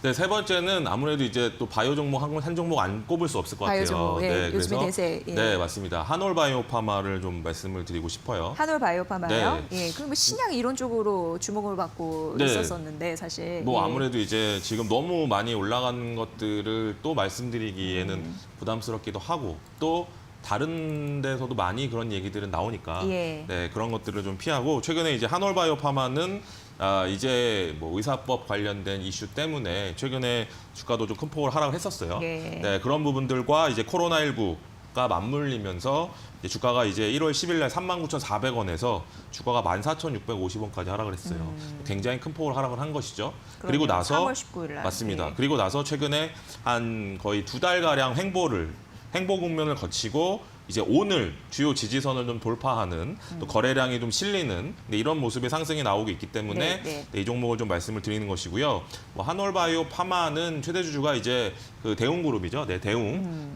네, 세 번째는 아무래도 이제 또 바이오 종목 한 종목 안 꼽을 수 없을 것 바이오 같아요. 종목, 예, 네, 요즘의 그래서 대세, 예. 네, 맞습니다. 한올바이오파마를 좀 말씀을 드리고 싶어요. 한올바이오파마요? 네. 예, 그럼 뭐 신약 이론 쪽으로 주목을 받고 네. 있었었는데 사실 뭐 예. 아무래도 이제 지금 너무 많이 올라간 것들을 또 말씀드리기에는 부담스럽기도 하고 또 다른 데서도 많이 그런 얘기들은 나오니까 예. 네, 그런 것들을 좀 피하고 최근에 이제 한올바이오파마는 이제 뭐 의사법 관련된 이슈 때문에 최근에 주가도 좀 큰 폭으로 하락을 했었어요. 예. 네, 그런 부분들과 이제 코로나19가 맞물리면서 이제 주가가 이제 1월 10일 날 39,400원에서 주가가 14,650원까지 하락을 했어요. 굉장히 큰 폭으로 하락을 한 것이죠. 그리고 그러네요. 나서 3월 19일 날. 맞습니다. 예. 그리고 나서 최근에 한 거의 2달가량 횡보 국면을 거치고 이제 오늘 주요 지지선을 좀 돌파하는 또 거래량이 좀 실리는 이런 모습의 상승이 나오고 있기 때문에 네. 이 종목을 좀 말씀을 드리는 것이고요. 뭐 한올바이오 파마는 최대 주주가 이제 그 대웅그룹이죠. 네, 대웅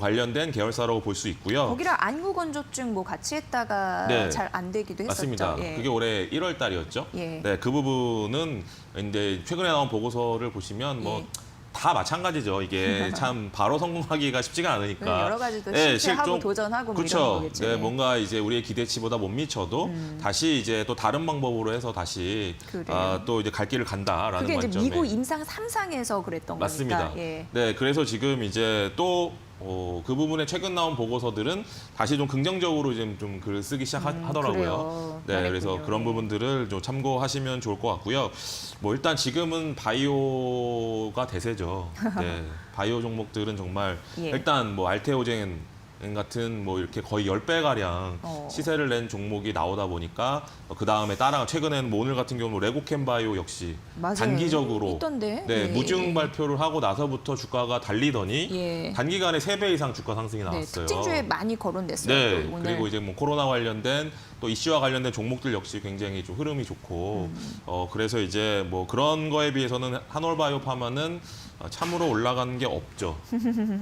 관련된 계열사라고 볼 수 있고요. 거기랑 안구건조증 뭐 같이 했다가 네. 잘 안 되기도 했었죠. 맞습니다. 예. 그게 올해 1월 달이었죠. 예. 네, 그 부분은 근데 최근에 나온 보고서를 보시면 뭐 예. 다 마찬가지죠. 이게 참 바로 성공하기가 쉽지가 않으니까. 여러 가지 또 네, 실패하고 좀- 도전하고 뭐 그렇죠. 이런 거겠죠. 네, 예. 뭔가 이제 우리의 기대치보다 못 미쳐도 다시 이제 또 다른 방법으로 해서 다시 그래요. 또 이제 갈 길을 간다라는 그게 이제 관점에 미국 임상 3상에서 그랬던 맞습니다. 거니까. 예. 네, 그래서 지금 이제 또 그 부분에 최근 나온 보고서들은 다시 좀 긍정적으로 지금 좀 글을 쓰기 시작하더라고요. 그래요. 네, 그래서 잘했군요. 그런 예. 부분들을 좀 참고하시면 좋을 것 같고요. 뭐 일단 지금은 바이오가 대세죠. 네, 바이오 종목들은 정말 예. 일단 뭐 알테오젠 같은 뭐 이렇게 거의 10배 가량 시세를 낸 종목이 나오다 보니까 그 다음에 따라가 최근에는 뭐 오늘 같은 경우는 레고캠바이오 역시 맞아요. 단기적으로 있던데. 네, 예. 무증 발표를 하고 나서부터 주가가 달리더니 예. 단기간에 3배 이상 주가 상승이 네, 나왔어요. 특징주에 많이 거론됐어요. 네, 또 오늘. 그리고 이제 뭐 코로나 관련된 또 이슈와 관련된 종목들 역시 굉장히 좀 흐름이 좋고 그래서 이제 뭐 그런 거에 비해서는 한올바이오파마는 참으로 올라간 게 없죠.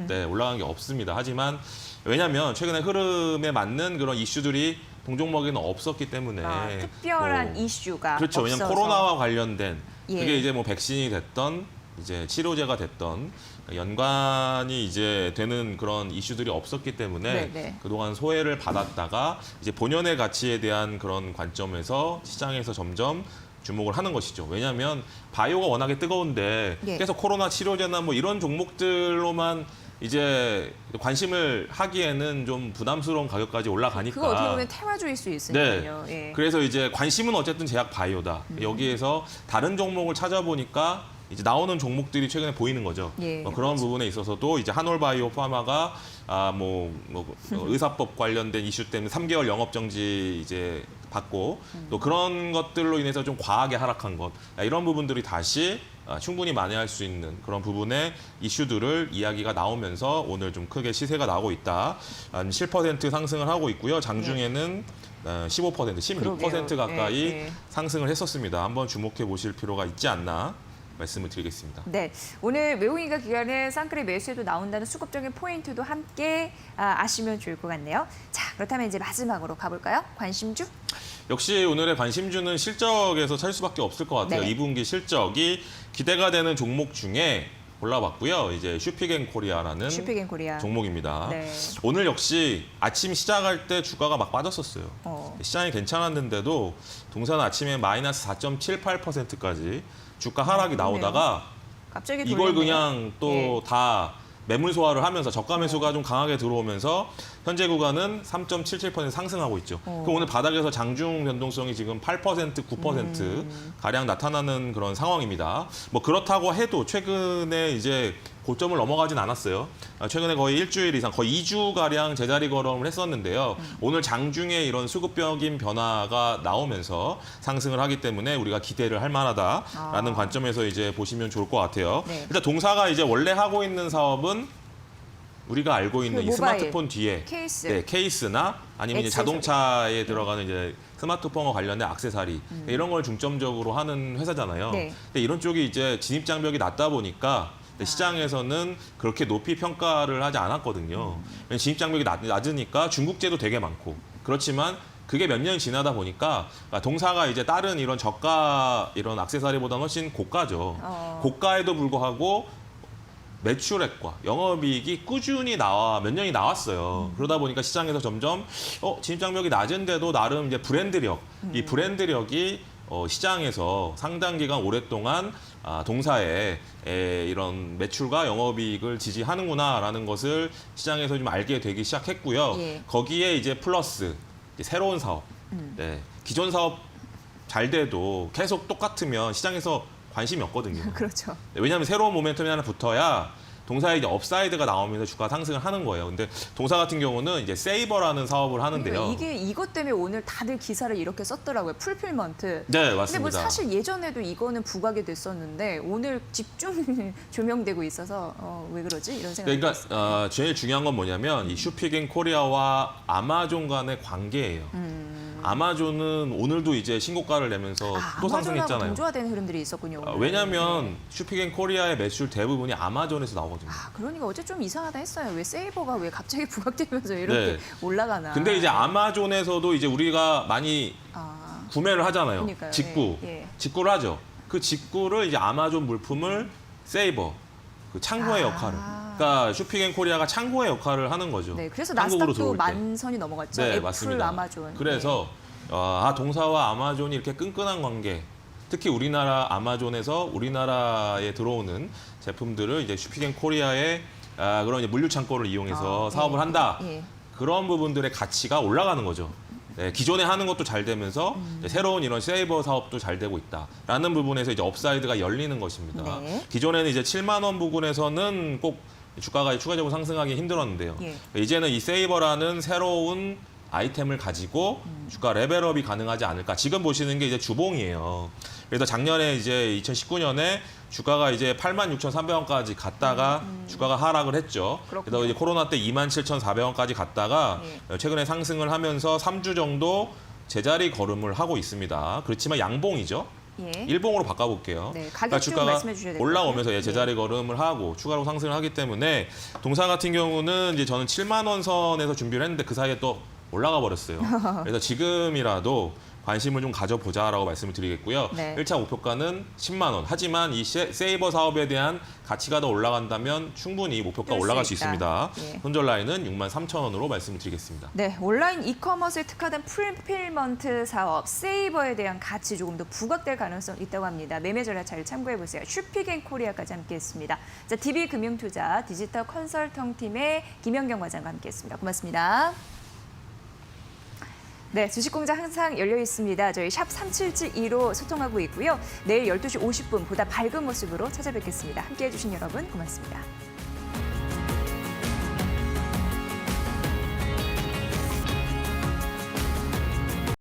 네, 올라간 게 없습니다. 하지만 왜냐하면 최근에 흐름에 맞는 그런 이슈들이 동종목에는 없었기 때문에 특별한 뭐 이슈가 그렇죠. 없어서. 왜냐하면 코로나와 관련된 예. 그게 이제 뭐 백신이 됐던 이제 치료제가 됐던 연관이 이제 되는 그런 이슈들이 없었기 때문에 네. 그동안 소외를 받았다가 이제 본연의 가치에 대한 그런 관점에서 시장에서 점점 주목을 하는 것이죠. 왜냐하면 바이오가 워낙에 뜨거운데 예. 계속 코로나 치료제나 뭐 이런 종목들로만 이제 관심을 하기에는 좀 부담스러운 가격까지 올라가니까. 그거 어떻게 보면 태화주일 수 있으니까요. 예. 그래서 이제 관심은 어쨌든 제약 바이오다. 여기에서 다른 종목을 찾아보니까 이제 나오는 종목들이 최근에 보이는 거죠. 예, 그런 부분에 있어서도 이제 한올바이오 파마가 의사법 관련된 이슈 때문에 3개월 영업 정지 이제 받고 또 그런 것들로 인해서 좀 과하게 하락한 것 이런 부분들이 다시 충분히 만회할 수 있는 그런 부분의 이슈들을 이야기가 나오면서 오늘 좀 크게 시세가 나오고 있다. 한 7% 상승을 하고 있고요. 장중에는 15%, 16% 가까이 예, 예. 상승을 했었습니다. 한번 주목해 보실 필요가 있지 않나 말씀을 드리겠습니다. 네, 오늘 외국인과 기관의 쌍끌이 매수에도 나온다는 수급적인 포인트도 함께 아시면 좋을 것 같네요. 자, 그렇다면 이제 마지막으로 가볼까요? 관심주? 역시 오늘의 관심주는 실적에서 찾을 수밖에 없을 것 같아요. 네. 2분기 실적이 기대가 되는 종목 중에 골라봤고요. 이제 슈피겐코리아라는 슈피겐코리아. 종목입니다. 네. 오늘 역시 아침 시작할 때 주가가 막 빠졌었어요. 시장이 괜찮았는데도 동사는 아침에 마이너스 4.78%까지 주가 하락이 나오다가 갑자기 이걸 돌렸네요. 그냥 또 다 매물 소화를 하면서 저가 매수가 좀 강하게 들어오면서 현재 구간은 3.77% 상승하고 있죠. 그 오늘 바닥에서 장중 변동성이 지금 8%, 9% 가량 나타나는 그런 상황입니다. 뭐 그렇다고 해도 최근에 이제 고점을 넘어가진 않았어요. 최근에 거의 일주일 이상, 거의 2주 가량 제자리 걸음을 했었는데요. 오늘 장중에 이런 수급적인 변화가 나오면서 상승을 하기 때문에 우리가 기대를 할 만하다라는 관점에서 이제 보시면 좋을 것 같아요. 네. 일단 동사가 이제 원래 하고 있는 사업은 우리가 알고 있는 그 이 모바일, 스마트폰 뒤에 케이스. 네, 케이스나 아니면 이제 액세서리. 자동차에 들어가는 이제 스마트폰과 관련된 액세서리 이런 걸 중점적으로 하는 회사잖아요. 네. 근데 이런 쪽이 이제 진입 장벽이 낮다 보니까 시장에서는 그렇게 높이 평가를 하지 않았거든요. 진입 장벽이 낮으니까 중국제도 되게 많고 그렇지만 그게 몇 년이 지나다 보니까 동사가 이제 다른 이런 저가 이런 액세서리보다는 훨씬 고가죠. 고가에도 불구하고 매출액과 영업이익이 꾸준히 몇 년이 나왔어요. 그러다 보니까 시장에서 점점 진입 장벽이 낮은데도 나름 이제 브랜드력, 이 브랜드력이 시장에서 상당 기간 오랫동안 동사의 이런 매출과 영업이익을 지지하는구나라는 것을 시장에서 좀 알게 되기 시작했고요. 예. 거기에 이제 플러스 이제 새로운 사업, 네, 기존 사업 잘 돼도 계속 똑같으면 시장에서 관심이 없거든요. 그렇죠. 네, 왜냐하면 새로운 모멘텀이 하나 붙어야 동사의 이제 업사이드가 나오면서 주가 상승을 하는 거예요. 근데 동사 같은 경우는 이제 세이버라는 사업을 하는데요. 그러니까 이게 이것 때문에 오늘 다들 기사를 이렇게 썼더라고요. 풀필먼트. 네, 근데 맞습니다. 뭐 사실 예전에도 이거는 부각이 됐었는데 오늘 집중 조명되고 있어서 왜 그러지? 이런 생각이 그러니까 들었어요. 제일 중요한 건 뭐냐면 이 슈피겐 코리아와 아마존 간의 관계예요. 아마존은 오늘도 이제 신고가를 내면서 또 아마존하고 상승했잖아요. 동조화되는 흐름들이 있었군요. 오늘. 왜냐하면 슈피겐 코리아의 매출 대부분이 아마존에서 나오거든요. 그러니까 어제 좀 이상하다 했어요. 왜 세이버가 왜 갑자기 부각되면서 이렇게 네. 올라가나. 근데 이제 아마존에서도 이제 우리가 많이 구매를 하잖아요. 그러니까요. 직구. 예. 직구를 하죠. 그 직구를 이제 아마존 물품을 세이버, 그 창고의 역할을. 그러니까 슈피겐 코리아가 창고의 역할을 하는 거죠. 네, 그래서 한국으로 나스닥도 들어올 때. 만선이 넘어갔죠. 네, 애플, 맞습니다. 아마존. 그래서 동사와 아마존이 이렇게 끈끈한 관계. 특히 우리나라 아마존에서 우리나라에 들어오는 제품들을 이제 슈피겐 코리아의 그런 이제 물류 창고를 이용해서 사업을 한다. 예. 그런 부분들의 가치가 올라가는 거죠. 네, 기존에 하는 것도 잘 되면서 새로운 이런 세이버 사업도 잘 되고 있다라는 부분에서 이제 업사이드가 열리는 것입니다. 네. 기존에는 이제 7만 원 부근에서는 꼭 주가가 추가적으로 상승하기 힘들었는데요. 예. 이제는 이 세이버라는 새로운 아이템을 가지고 주가 레벨업이 가능하지 않을까. 지금 보시는 게 이제 주봉이에요. 그래서 작년에 이제 2019년에 주가가 이제 86,300원까지 갔다가 주가가 하락을 했죠. 그렇군요. 그래서 이제 코로나 때 27,400원까지 갔다가 예. 최근에 상승을 하면서 3주 정도 제자리 걸음을 하고 있습니다. 그렇지만 양봉이죠. 예. 일봉으로 바꿔볼게요. 네, 가격 좀 말씀해 주셔야 될 것 올라오면서 같아요. 제자리 걸음을 하고 추가로 상승을 하기 때문에 동사 같은 경우는 이제 저는 7만 원 선에서 준비를 했는데 그 사이에 또 올라가 버렸어요. 그래서 지금이라도 관심을 좀 가져보자라고 말씀을 드리겠고요. 네. 1차 목표가는 10만 원. 하지만 이 세이버 사업에 대한 가치가 더 올라간다면 충분히 목표가 뛸수 올라갈 수 있다. 있습니다. 예. 손절 라인은 6만 3천 원으로 말씀을 드리겠습니다. 네, 온라인 이커머스에 특화된 풀필먼트 사업 세이버에 대한 가치 조금 더 부각될 가능성이 있다고 합니다. 매매 전략 잘 참고해 보세요. 슈픽앤코리아까지 함께했습니다. 자, DB금융투자 디지털 컨설팅팀의 김연경 과장과 함께했습니다. 고맙습니다. 네, 주식공장 항상 열려 있습니다. 저희 샵 3772로 소통하고 있고요. 내일 12시 50분 보다 밝은 모습으로 찾아뵙겠습니다. 함께해 주신 여러분 고맙습니다.